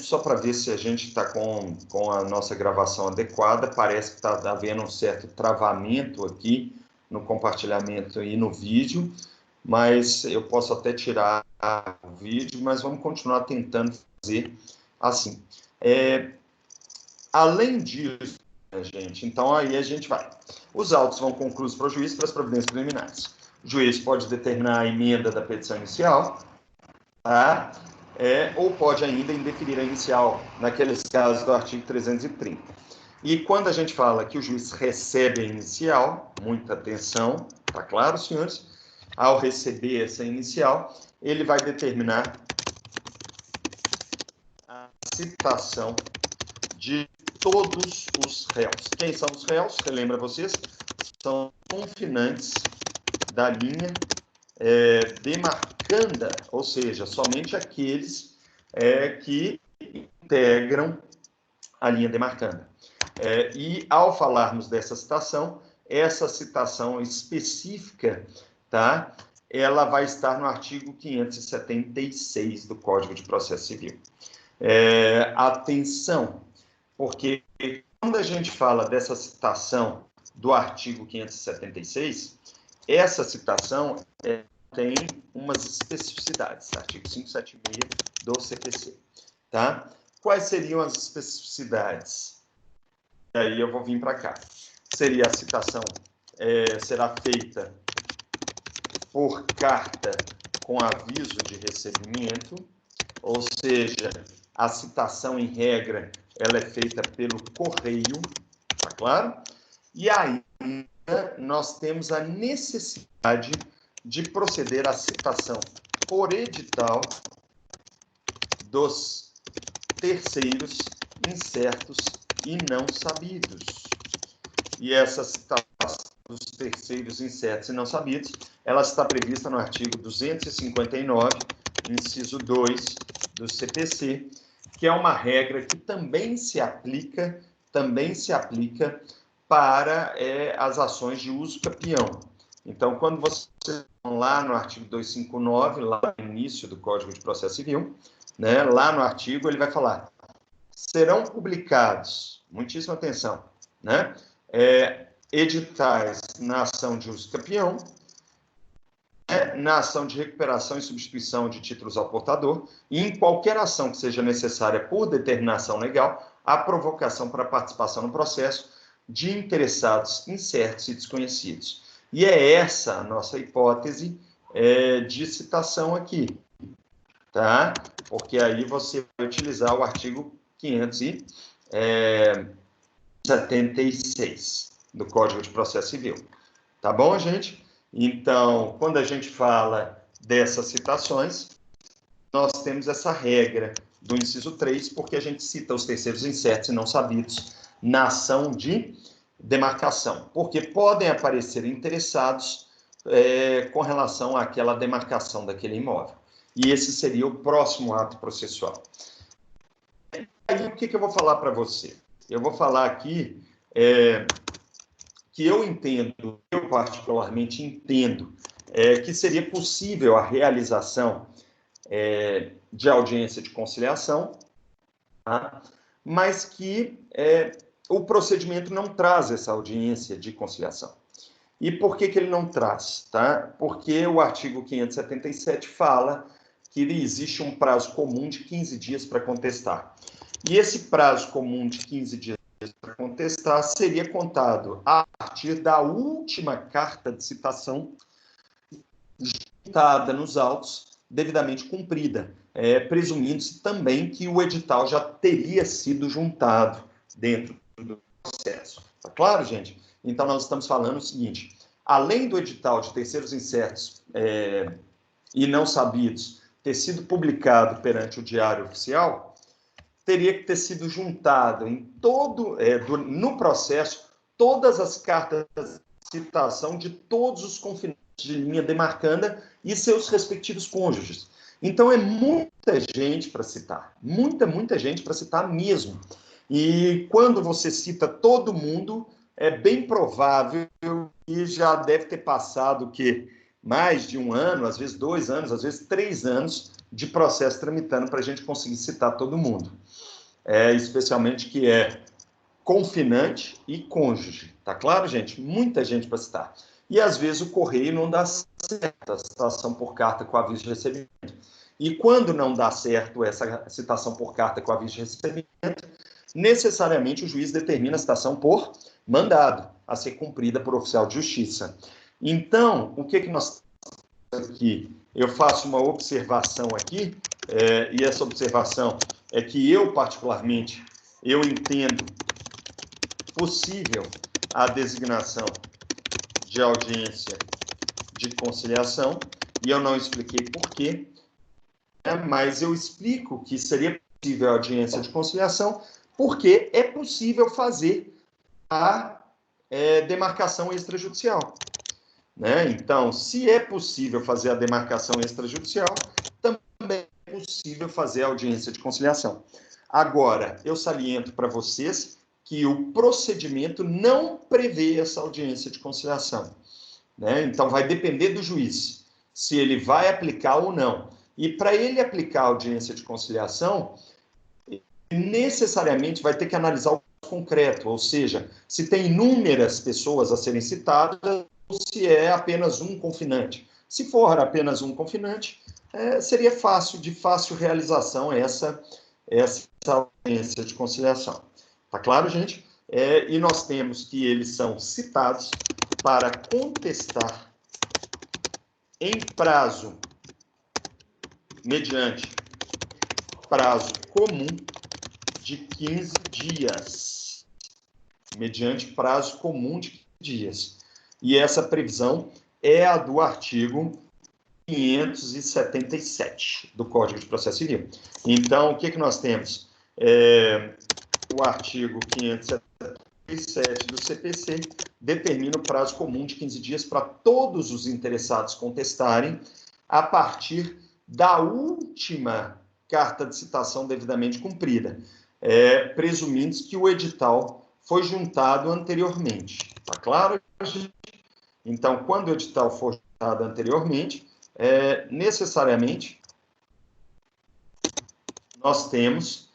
só para ver se a gente está com a nossa gravação adequada. Parece que está havendo um certo travamento aqui no compartilhamento e no vídeo, mas eu posso até tirar o vídeo, mas vamos continuar tentando fazer assim. Além disso, gente, então aí a gente vai. Os autos vão concluídos para o juiz para as providências preliminares. O juiz pode determinar a emenda da petição inicial, tá? Ou pode ainda indeferir a inicial, naqueles casos do artigo 330. E quando a gente fala que o juiz recebe a inicial, muita atenção, tá claro, senhores? Ao receber essa inicial, ele vai determinar a citação de todos os réus. Quem são os réus? Relembra vocês? São confinantes da linha demarcanda, ou seja, somente aqueles que integram a linha demarcanda. E ao falarmos dessa citação, essa citação específica, tá? Ela vai estar no artigo 576 do Código de Processo Civil. Atenção, porque quando a gente fala dessa citação do artigo 576, essa citação tem umas especificidades, artigo 576 do CPC. tá? Quais seriam as especificidades? E aí eu vou vir para cá. Seria a citação, será feita por carta com aviso de recebimento, ou seja, a citação em regra, ela é feita pelo correio, tá claro? E aí nós temos a necessidade de proceder à citação por edital dos terceiros incertos e não sabidos. E essa citação dos terceiros incertos e não sabidos, ela está prevista no artigo 259, inciso 2 do CPC, que é uma regra que também se aplica para as ações de uso capião. Então, quando vocês estão lá no artigo 259, lá no início do Código de Processo Civil, né, lá no artigo ele vai falar, serão publicados, muitíssima atenção, né, editais na ação de uso capião, na ação de recuperação e substituição de títulos ao portador, e em qualquer ação que seja necessária por determinação legal, a provocação para participação no processo de interessados incertos e desconhecidos. E é essa a nossa hipótese de citação aqui, tá? Porque aí você vai utilizar o artigo 576 do Código de Processo Civil. Tá bom, gente? Então, quando a gente fala dessas citações, nós temos essa regra do inciso 3, porque a gente cita os terceiros incertos e não sabidos na ação de demarcação, porque podem aparecer interessados com relação àquela demarcação daquele imóvel. E esse seria o próximo ato processual. Aí, o que eu vou falar para você? Eu vou falar aqui que eu particularmente entendo, que seria possível a realização de audiência de conciliação, tá? Mas que o procedimento não traz essa audiência de conciliação. E por que ele não traz? Tá? Porque o artigo 577 fala que existe um prazo comum de 15 dias para contestar. E esse prazo comum de 15 dias para contestar seria contado a partir da última carta de citação juntada nos autos, devidamente cumprida, presumindo-se também que o edital já teria sido juntado dentro do processo. Tá claro, gente? Então, nós estamos falando o seguinte, além do edital de terceiros incertos e não sabidos ter sido publicado perante o Diário Oficial, teria que ter sido juntado no processo todas as cartas de citação de todos os confinantes de linha demarcanda e seus respectivos cônjuges. Então, é muita gente para citar, muita gente para citar mesmo. E quando você cita todo mundo, é bem provável que já deve ter passado mais de um ano, às vezes 2 anos, às vezes 3 anos de processo tramitando para a gente conseguir citar todo mundo. Especialmente que é confinante e cônjuge. Tá claro, gente? Muita gente para citar. E às vezes o correio não dá certo a citação por carta com aviso de recebimento. E quando não dá certo essa citação por carta com aviso de recebimento, necessariamente o juiz determina a citação por mandado, a ser cumprida por oficial de justiça. Então, o que nós temos aqui? Eu faço uma observação aqui, e essa observação é que eu, particularmente, eu entendo possível a designação de audiência de conciliação, e eu não expliquei por quê, mas eu explico que seria possível a audiência de conciliação porque é possível fazer a demarcação extrajudicial. Né? Então, se é possível fazer a demarcação extrajudicial, também é possível fazer a audiência de conciliação. Agora, eu saliento para vocês que o procedimento não prevê essa audiência de conciliação. Né? Então, vai depender do juiz, se ele vai aplicar ou não. E para ele aplicar a audiência de conciliação, necessariamente vai ter que analisar o concreto, ou seja, se tem inúmeras pessoas a serem citadas, ou se é apenas um confinante. Se for apenas um confinante, seria de fácil realização essa essa audiência de conciliação. Tá claro, gente? E nós temos que eles são citados para contestar em prazo, mediante prazo comum de 15 dias. Mediante prazo comum de 15 dias. E essa previsão é a do artigo 577 do Código de Processo Civil. Então, o que nós temos? O artigo 577 do CPC determina o prazo comum de 15 dias para todos os interessados contestarem a partir da última carta de citação devidamente cumprida, presumindo que o edital foi juntado anteriormente. Tá claro, gente? Então, quando o edital for juntado anteriormente, necessariamente nós temos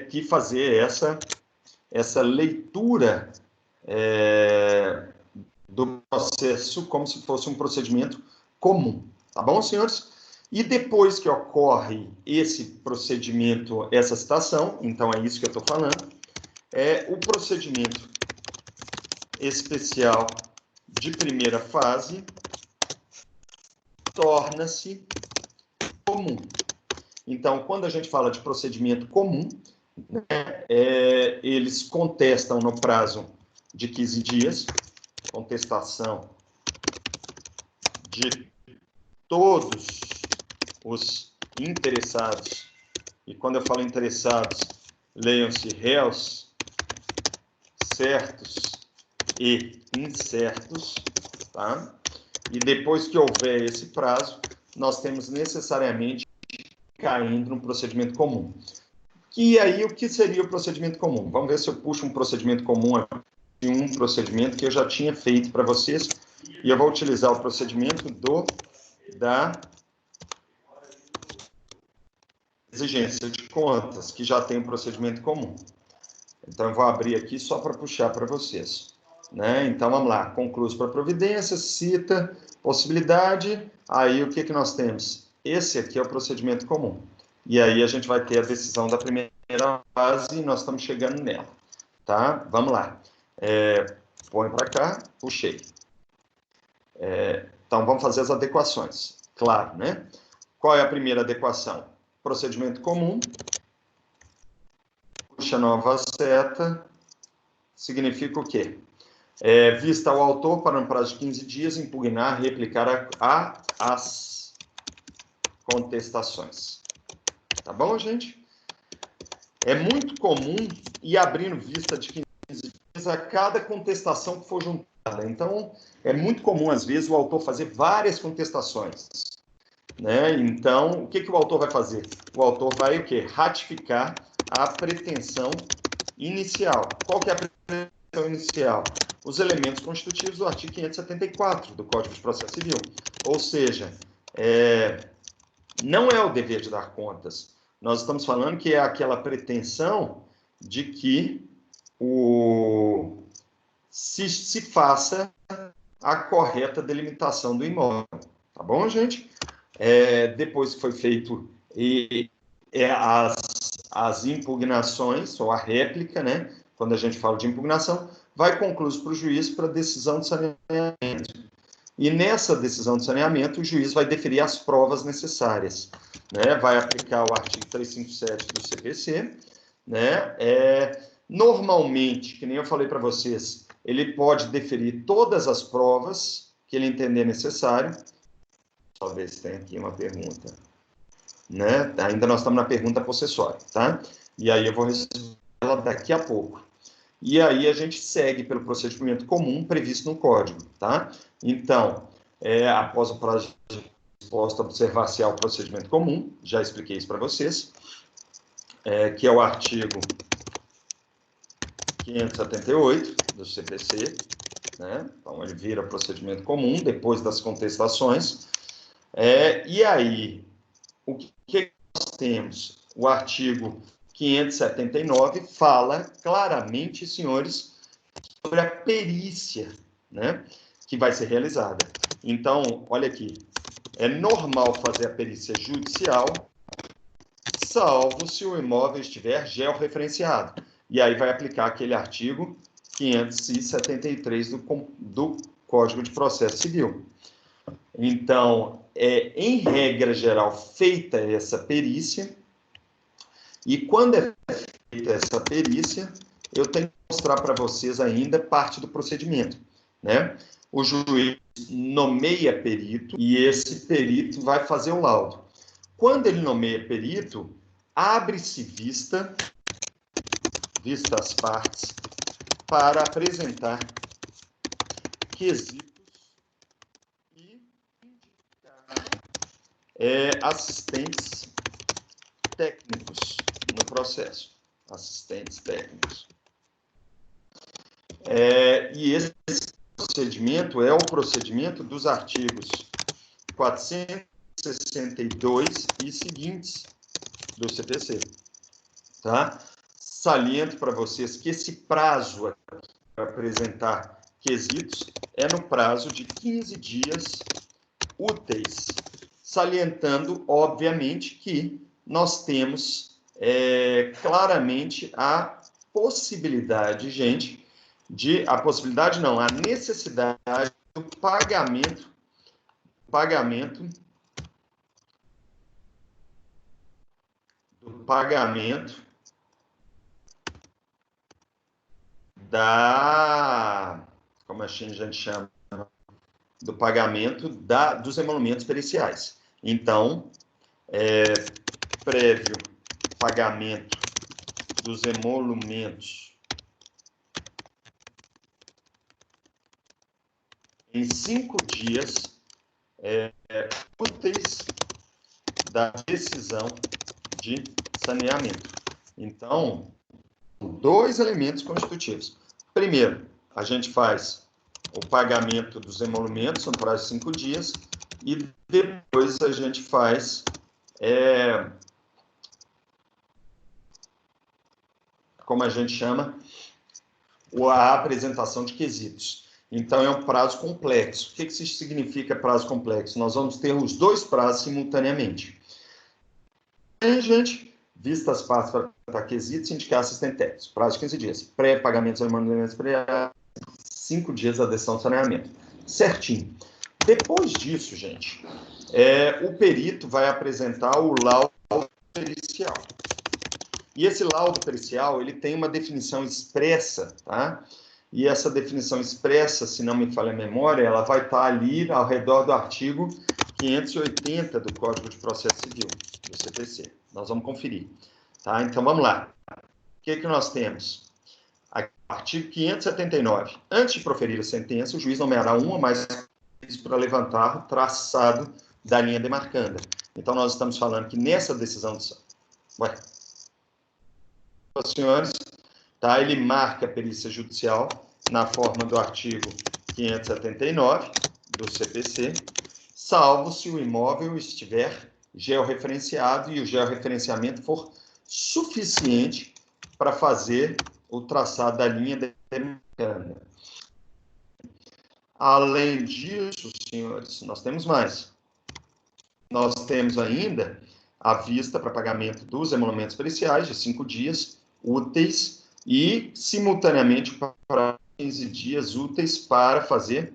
que fazer essa leitura do processo como se fosse um procedimento comum. Tá bom, senhores? E depois que ocorre esse procedimento, essa citação, então é isso que eu estou falando, o procedimento especial de primeira fase torna-se comum. Então, quando a gente fala de procedimento comum, né, eles contestam no prazo de 15 dias, contestação de todos os interessados, e quando eu falo interessados, leiam-se réus, certos e incertos, tá? E depois que houver esse prazo, nós temos necessariamente caindo no procedimento comum. E aí, o que seria o procedimento comum? Vamos ver se eu puxo um procedimento comum aqui, um procedimento que eu já tinha feito para vocês, e eu vou utilizar o procedimento da exigência de contas, que já tem um procedimento comum. Então, eu vou abrir aqui só para puxar para vocês. Né? Então, vamos lá. Concluso para providência, cita, possibilidade. Aí, o que nós temos? Esse aqui é o procedimento comum. E aí, a gente vai ter a decisão da primeira fase e nós estamos chegando nela. Tá? Vamos lá. Põe para cá, puxei. Então, vamos fazer as adequações. Claro, né? Qual é a primeira adequação? Procedimento comum. Puxa nova seta. Significa o quê? Vista ao autor para um prazo de 15 dias, impugnar, replicar as contestações. Tá bom, gente? É muito comum ir abrindo vista de 15 dias a cada contestação que for juntada. Então, é muito comum, às vezes, o autor fazer várias contestações. Né? Então, o que o autor vai fazer? O autor vai o quê? Ratificar a pretensão inicial. Qual que é a pretensão inicial? Os elementos constitutivos do artigo 574 do Código de Processo Civil. Ou seja, não é o dever de dar contas. Nós estamos falando que é aquela pretensão de que se faça a correta delimitação do imóvel. Tá bom, gente? Depois que foi feito as impugnações, ou a réplica, né? Quando a gente fala de impugnação, vai concluir para o juiz para decisão de saneamento. E nessa decisão de saneamento, o juiz vai deferir as provas necessárias. Né? Vai aplicar o artigo 357 do CPC. Né? Normalmente, que nem eu falei para vocês, ele pode deferir todas as provas que ele entender necessário. Talvez tenha aqui uma pergunta. Né? Ainda nós estamos na pergunta possessória. Tá? E aí eu vou responder ela daqui a pouco. E aí a gente segue pelo procedimento comum previsto no Código, tá? Então, após o prazo de resposta, observar-se ao procedimento comum, já expliquei isso para vocês, que é o artigo 578 do CPC, né? Então, ele vira procedimento comum depois das contestações. E aí, o que nós temos? O artigo 579 fala claramente, senhores, sobre a perícia, né, que vai ser realizada. Então, olha aqui, é normal fazer a perícia judicial, salvo se o imóvel estiver georreferenciado. E aí vai aplicar aquele artigo 573 do Código de Processo Civil. Então, em regra geral, feita essa perícia, e quando é feita essa perícia, eu tenho que mostrar para vocês ainda parte do procedimento, né? O juiz nomeia perito e esse perito vai fazer o laudo. Quando ele nomeia perito, abre-se vista às partes, para apresentar quesitos e indicar assistentes técnicos no processo. Assistentes técnicos. E esse procedimento é o procedimento dos artigos 462 e seguintes do CPC. Tá? Saliento para vocês que esse prazo para apresentar quesitos é no prazo de 15 dias úteis. Salientando, obviamente, que nós temos claramente a possibilidade, gente, a necessidade do pagamento como a gente chama, do pagamento dos emolumentos periciais. Então, prévio pagamento dos emolumentos em 5 dias úteis da decisão de saneamento. Então, 2 elementos constitutivos. Primeiro, a gente faz o pagamento dos emolumentos no prazo de 5 dias e depois a gente faz como a gente chama, a apresentação de quesitos. Então, é um prazo complexo. O que isso significa prazo complexo? Nós vamos ter os 2 prazos simultaneamente. Gente, vista as partes para apresentar quesitos e indicar assistente técnico. Prazo de 15 dias. Pré-pagamento dos emolumentos pré 5 dias da decisão de saneamento. Certinho. Depois disso, gente, o perito vai apresentar o laudo pericial. E esse laudo pericial, ele tem uma definição expressa, tá? E essa definição expressa, se não me falha a memória, ela vai estar ali ao redor do artigo 580 do Código de Processo Civil, do CPC. Nós vamos conferir, tá? Então, vamos lá. O que nós temos? Artigo 579. Antes de proferir a sentença, o juiz nomeará um ou mais para levantar o traçado da linha demarcanda. Então, nós estamos falando que nessa decisão de... senhores, tá? Ele marca a perícia judicial na forma do artigo 579 do CPC, salvo se o imóvel estiver georreferenciado e o georreferenciamento for suficiente para fazer o traçado da linha demarcanda. Além disso, senhores, nós temos mais. Nós temos ainda a vista para pagamento dos emolumentos periciais de 5 dias úteis e, simultaneamente, para 15 dias úteis para fazer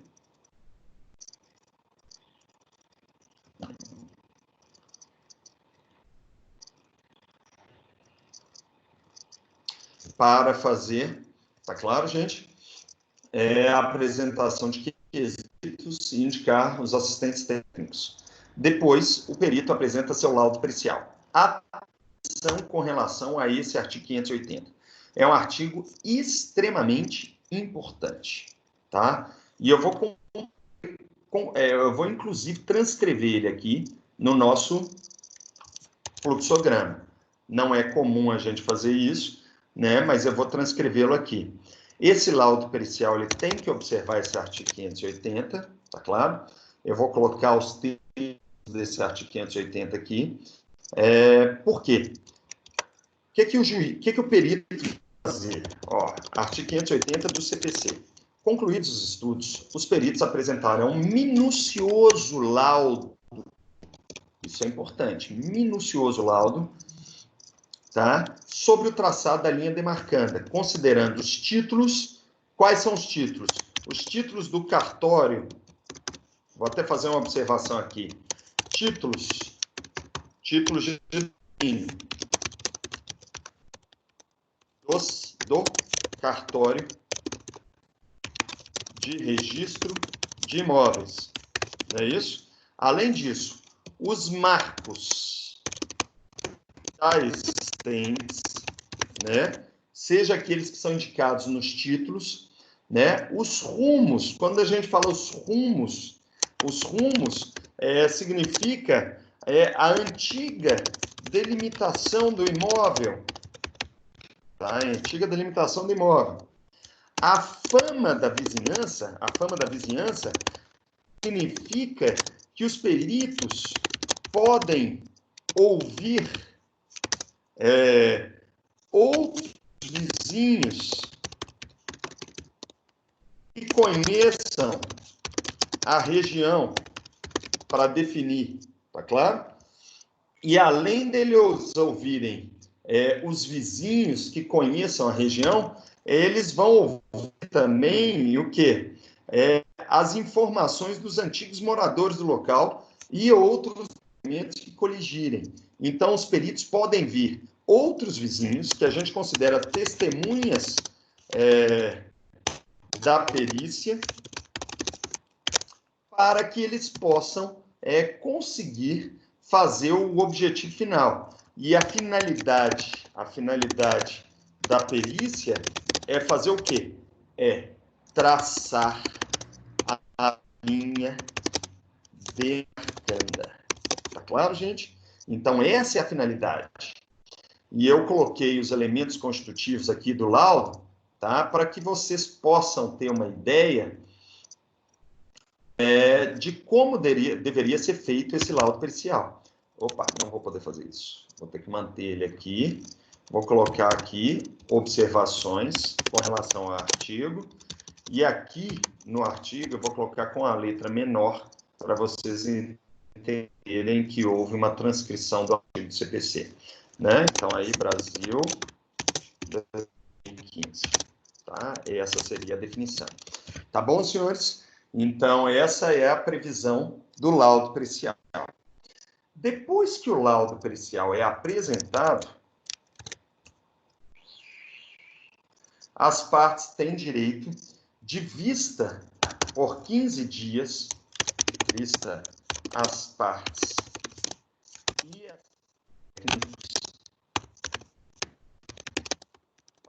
tá claro, gente? A apresentação de quesitos e indicar os assistentes técnicos. Depois, o perito apresenta seu laudo pericial. Atenção com relação a esse artigo 580. É um artigo extremamente importante, tá? E eu vou inclusive transcrever ele aqui no nosso fluxograma. Não é comum a gente fazer isso, né? Mas eu vou transcrevê-lo aqui. Esse laudo pericial, ele tem que observar esse artigo 580, tá claro? Eu vou colocar os termos desse artigo 580 aqui. Por quê? O que o perito vai fazer? Artigo 580 do CPC. Concluídos os estudos, os peritos apresentarão um minucioso laudo, isso é importante, minucioso laudo, tá? Sobre o traçado da linha demarcanda, considerando os títulos. Quais são os títulos? Os títulos do cartório, vou até fazer uma observação aqui. Títulos de do cartório de registro de imóveis. Não é isso? Além disso, os marcos existentes, né? Seja aqueles que são indicados nos títulos, né? Os rumos, quando a gente fala os rumos significa a antiga delimitação do imóvel, tá? A antiga delimitação do imóvel. A fama da vizinhança significa que os peritos podem ouvir outros vizinhos que conheçam a região para definir, tá claro? E além deles ouvirem os vizinhos que conheçam a região, eles vão ouvir também o quê? As informações dos antigos moradores do local e outros elementos que coligirem. Então, os peritos podem vir outros vizinhos, que a gente considera testemunhas da perícia, para que eles possam conseguir fazer o objetivo final. E a finalidade da perícia é fazer o quê? Traçar a linha demarcanda. Tá claro, gente? Então, essa é a finalidade. E eu coloquei os elementos constitutivos aqui do laudo, tá? Para que vocês possam ter uma ideia de como deveria ser feito esse laudo pericial. Opa, não vou poder fazer isso. Vou ter que manter ele aqui. Vou colocar aqui observações com relação ao artigo. E aqui no artigo eu vou colocar com a letra menor para vocês entenderem que houve uma transcrição do artigo do CPC. Né? Então, aí, Brasil 2015. Tá? Essa seria a definição. Tá bom, senhores? Então, essa é a previsão do laudo pericial. Depois que o laudo pericial é apresentado, as partes têm direito de vista por 15 dias, vista as partes e as técnicos,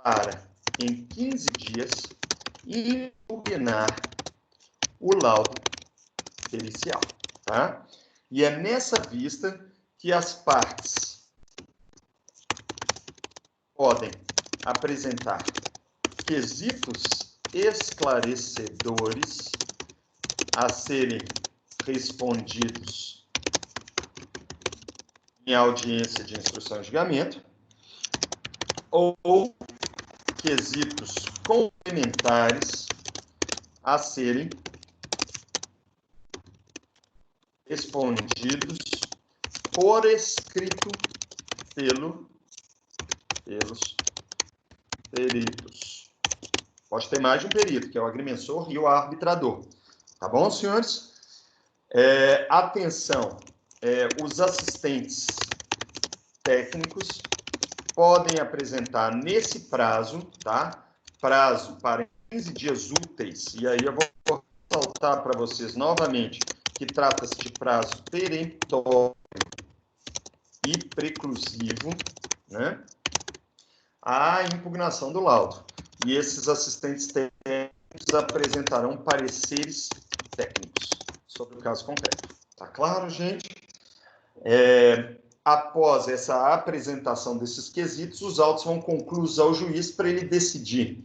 para, em 15 dias, impugnar o laudo pericial, tá? E é nessa vista que as partes podem apresentar quesitos esclarecedores a serem respondidos em audiência de instrução e julgamento, ou quesitos complementares a serem respondidos por escrito pelos peritos. Pode ter mais de um perito, que é o agrimensor e o arbitrador. Tá bom, senhores? Atenção, os assistentes técnicos podem apresentar nesse prazo, tá? Prazo para 15 dias úteis, e aí eu vou ressaltar para vocês novamente que trata-se de prazo peremptório e preclusivo, né? A impugnação do laudo. E esses assistentes técnicos apresentarão pareceres técnicos sobre o caso concreto. Tá claro, gente? Após essa apresentação desses quesitos, os autos vão concluídos ao juiz para ele decidir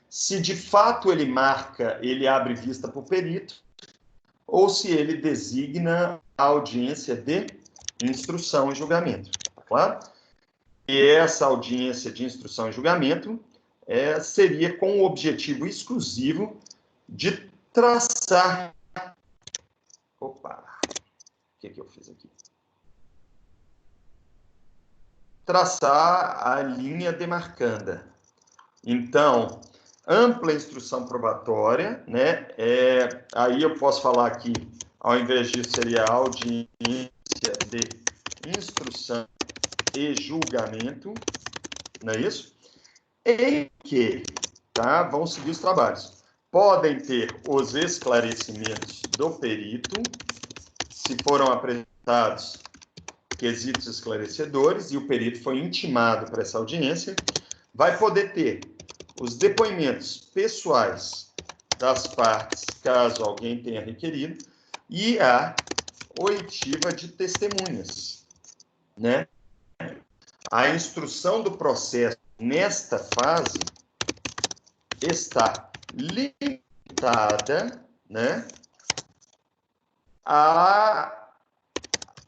se de fato ele abre vista para o perito, ou se ele designa a audiência de instrução e julgamento. Tá claro? E essa audiência de instrução e julgamento seria com o objetivo exclusivo de traçar... Opa! O que eu fiz aqui? traçar a linha demarcanda. Então, ampla instrução probatória, né? Aí eu posso falar aqui, ao invés disso, seria audiência de instrução e julgamento, não é isso? Em que, tá? Vão seguir os trabalhos. Podem ter os esclarecimentos do perito, se foram apresentados quesitos esclarecedores e o perito foi intimado para essa audiência, vai poder ter os depoimentos pessoais das partes, caso alguém tenha requerido, e a oitiva de testemunhas, né? A instrução do processo nesta fase está limitada, né, à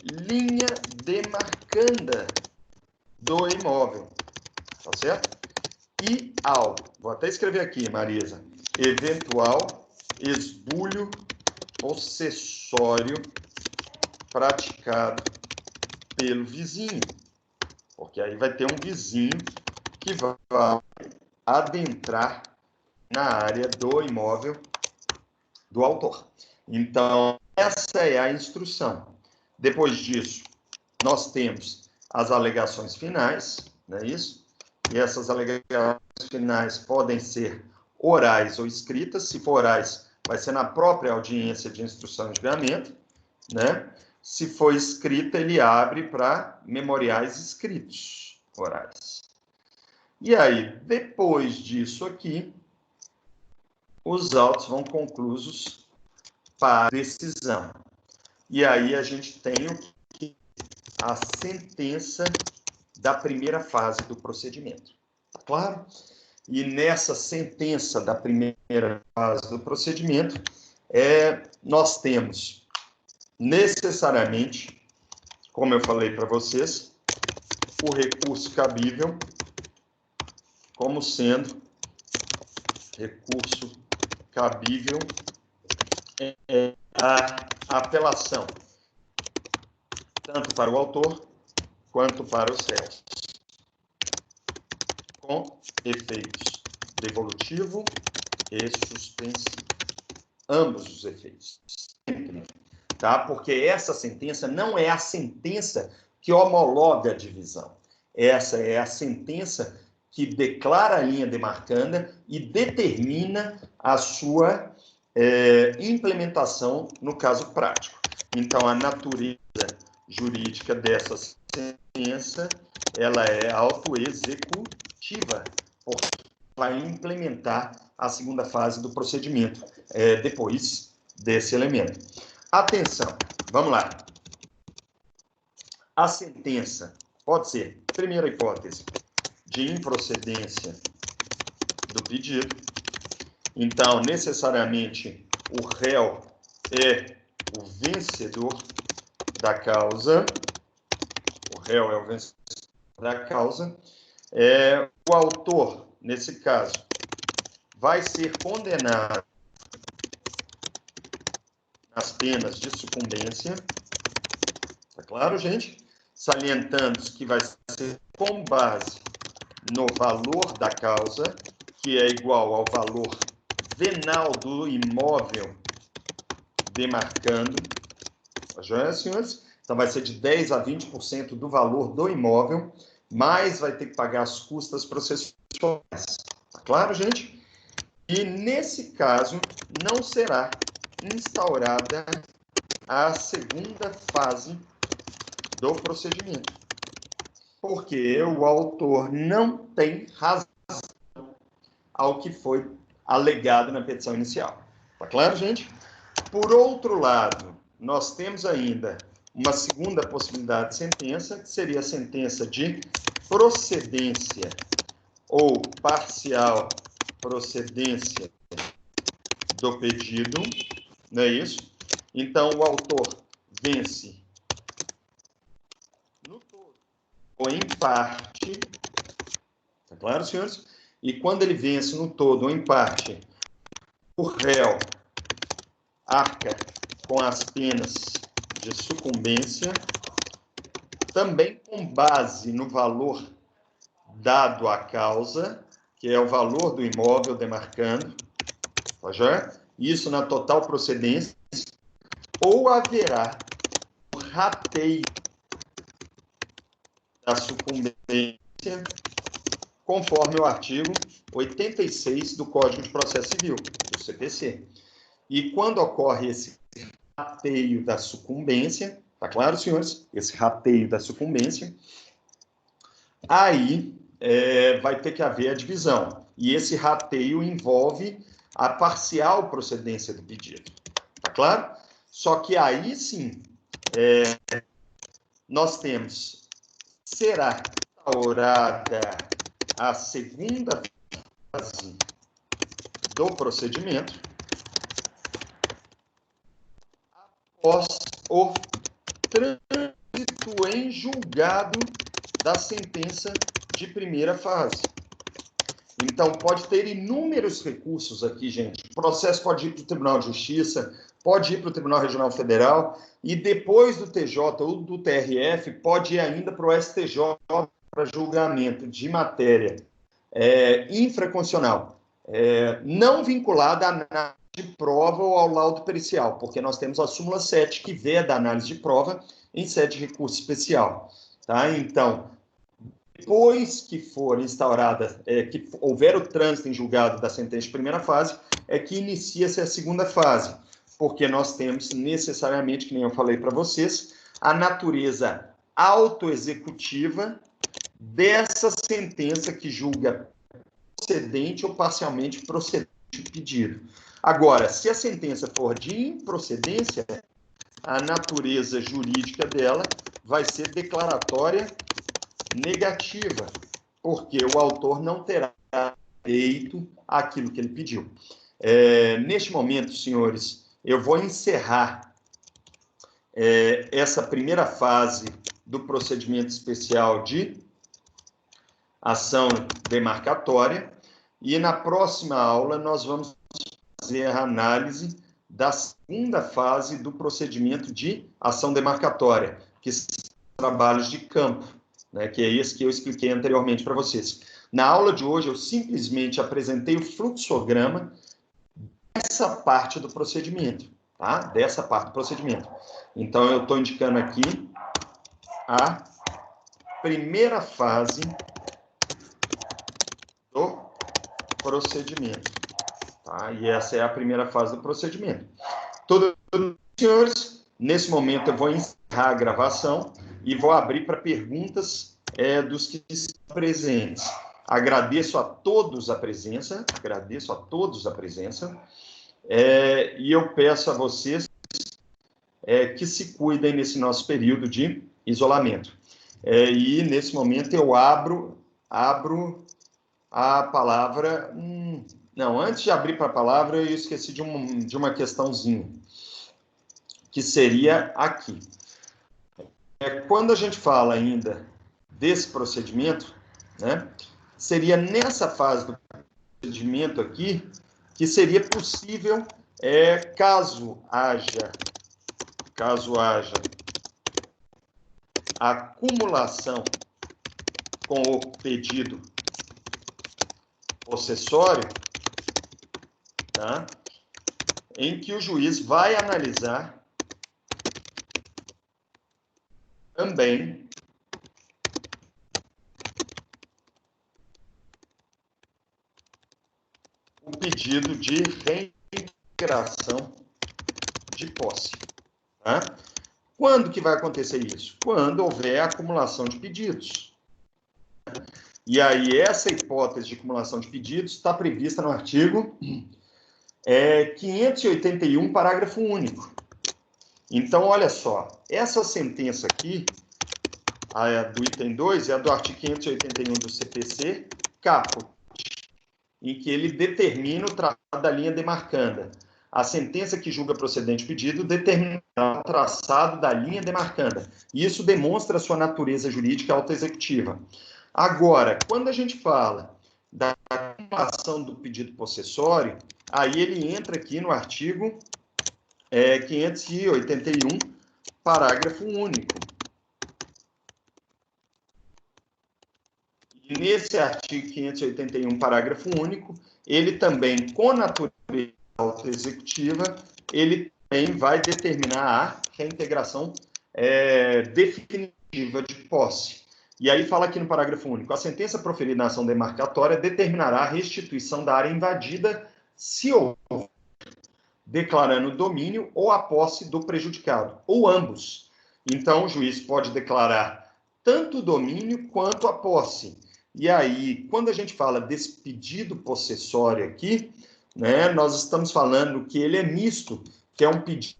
linha demarcanda do imóvel, tá certo? E ao, vou até escrever aqui, Marisa, eventual esbulho possessório praticado pelo vizinho, porque aí vai ter um vizinho que vai adentrar na área do imóvel do autor. Então, essa é a instrução. Depois disso, nós temos as alegações finais, não é isso? E essas alegações finais podem ser orais ou escritas. Se for orais, vai ser na própria audiência de instrução e julgamento, né? Se for escrita, ele abre para memoriais escritos orais. E aí, depois disso aqui, os autos vão conclusos para decisão. E aí a gente tem a sentença da primeira fase do procedimento. Tá claro? E nessa sentença da primeira fase do procedimento, nós temos necessariamente, como eu falei para vocês, o recurso cabível como sendo recurso cabível a apelação, tanto para o autor quanto para os réus, com efeitos devolutivo e suspensivo. Ambos os efeitos. Tá? Porque essa sentença não é a sentença que homologa a divisão. Essa é a sentença que declara a linha demarcanda e determina a sua implementação no caso prático. Então, a natureza jurídica dessa sentença, ela é autoexecutiva, porque vai implementar a segunda fase do procedimento, depois desse elemento. Atenção, vamos lá. A sentença pode ser, primeira hipótese, de improcedência do pedido. Então, necessariamente, o réu é o vencedor da causa. O réu é o vencedor da causa. O autor, nesse caso, vai ser condenado nas penas de sucumbência. Tá claro, gente? Salientando que vai ser com base no valor da causa, que é igual ao valor venal do imóvel demarcando. Tá joia, senhores? Então, vai ser de 10% a 20% do valor do imóvel, mais vai ter que pagar as custas processuais. Tá claro, gente? E, nesse caso, não será instaurada a segunda fase do procedimento, porque o autor não tem razão ao que foi alegado na petição inicial. Tá claro, gente? Por outro lado, nós temos ainda uma segunda possibilidade de sentença, que seria a sentença de procedência ou parcial procedência do pedido, não é isso? Então, o autor vence no todo ou em parte, tá claro, senhores? E quando ele vence no todo ou em parte, o réu arca com as penas de sucumbência também com base no valor dado à causa, que é o valor do imóvel demarcando, tá já? Isso na total procedência, ou haverá o rateio da sucumbência, conforme o artigo 86 do Código de Processo Civil, do CPC. E quando ocorre esse rateio da sucumbência, tá claro, senhores? Esse rateio da sucumbência, aí vai ter que haver a divisão. E esse rateio envolve a parcial procedência do pedido. Tá claro? Só que aí sim, nós temos, será instaurada a segunda fase do procedimento após o trânsito em julgado da sentença de primeira fase. Então, pode ter inúmeros recursos aqui, gente. O processo pode ir para o Tribunal de Justiça, pode ir para o Tribunal Regional Federal, e depois do TJ ou do TRF, pode ir ainda para o STJ para julgamento de matéria infraconstitucional, não vinculada à análise de prova ou ao laudo pericial, porque nós temos a súmula 7, que veda a análise de prova em sede de recurso especial. Tá? Então, depois que for instaurada, que houver o trânsito em julgado da sentença de primeira fase, é que inicia-se a segunda fase, porque nós temos necessariamente, que nem eu falei para vocês, a natureza autoexecutiva dessa sentença que julga procedente ou parcialmente procedente o pedido. Agora, se a sentença for de improcedência, a natureza jurídica dela vai ser declaratória negativa, porque o autor não terá feito aquilo que ele pediu. Neste momento, senhores, eu vou encerrar essa primeira fase do procedimento especial de ação demarcatória, e na próxima aula nós vamos fazer a análise da segunda fase do procedimento de ação demarcatória, que são trabalhos de campo, né, que é esse que eu expliquei anteriormente para vocês. Na aula de hoje, eu simplesmente apresentei o fluxograma dessa parte do procedimento, tá? Dessa parte do procedimento. Então, eu estou indicando aqui a primeira fase do procedimento, tá? E essa é a primeira fase do procedimento. Todos os senhores, nesse momento eu vou encerrar a gravação e vou abrir para perguntas dos que estão presentes. Agradeço a todos a presença, e eu peço a vocês que se cuidem nesse nosso período de isolamento. E nesse momento eu abro a palavra. Não, antes de abrir para a palavra, eu esqueci de uma questãozinha, que seria aqui. Quando a gente fala ainda desse procedimento, né, seria nessa fase do procedimento aqui que seria possível, caso haja acumulação com o pedido possessório, tá, em que o juiz vai analisar também o pedido de reintegração de posse. Tá? Quando que vai acontecer isso? Quando houver acumulação de pedidos. E aí, essa hipótese de acumulação de pedidos está prevista no artigo 581, parágrafo único. Então, olha só, essa sentença aqui, do item 2, é a do artigo 581 do CPC, caput, em que ele determina o traçado da linha demarcanda. A sentença que julga procedente o pedido determina o traçado da linha demarcanda. E isso demonstra a sua natureza jurídica autoexecutiva. Agora, quando a gente fala da acumulação do pedido possessório, aí ele entra aqui no artigo 581, parágrafo único. nesse artigo 581, parágrafo único, ele também, com natureza autoexecutiva, ele também vai determinar a reintegração definitiva de posse. E aí fala aqui no parágrafo único, a sentença proferida na ação demarcatória determinará a restituição da área invadida se houver, declarando o domínio ou a posse do prejudicado, ou ambos. Então, o juiz pode declarar tanto o domínio quanto a posse. E aí, quando a gente fala desse pedido possessório aqui, né, nós estamos falando que ele é misto, que é um pedido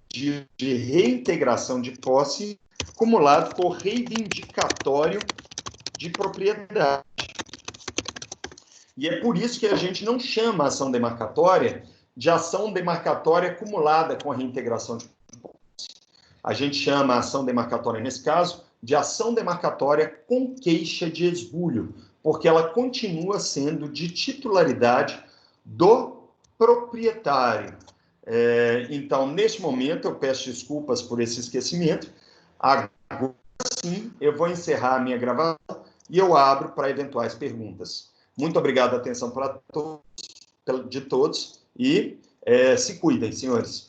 de reintegração de posse acumulado por reivindicatório de propriedade. E é por isso que a gente não chama a ação demarcatória de ação demarcatória acumulada com a reintegração de posse. A gente chama a ação demarcatória, nesse caso, de ação demarcatória com queixa de esbulho, porque ela continua sendo de titularidade do proprietário. Então, neste momento, eu peço desculpas por esse esquecimento. Agora sim, eu vou encerrar a minha gravação e eu abro para eventuais perguntas. Muito obrigado, atenção de todos, e se cuidem, senhores.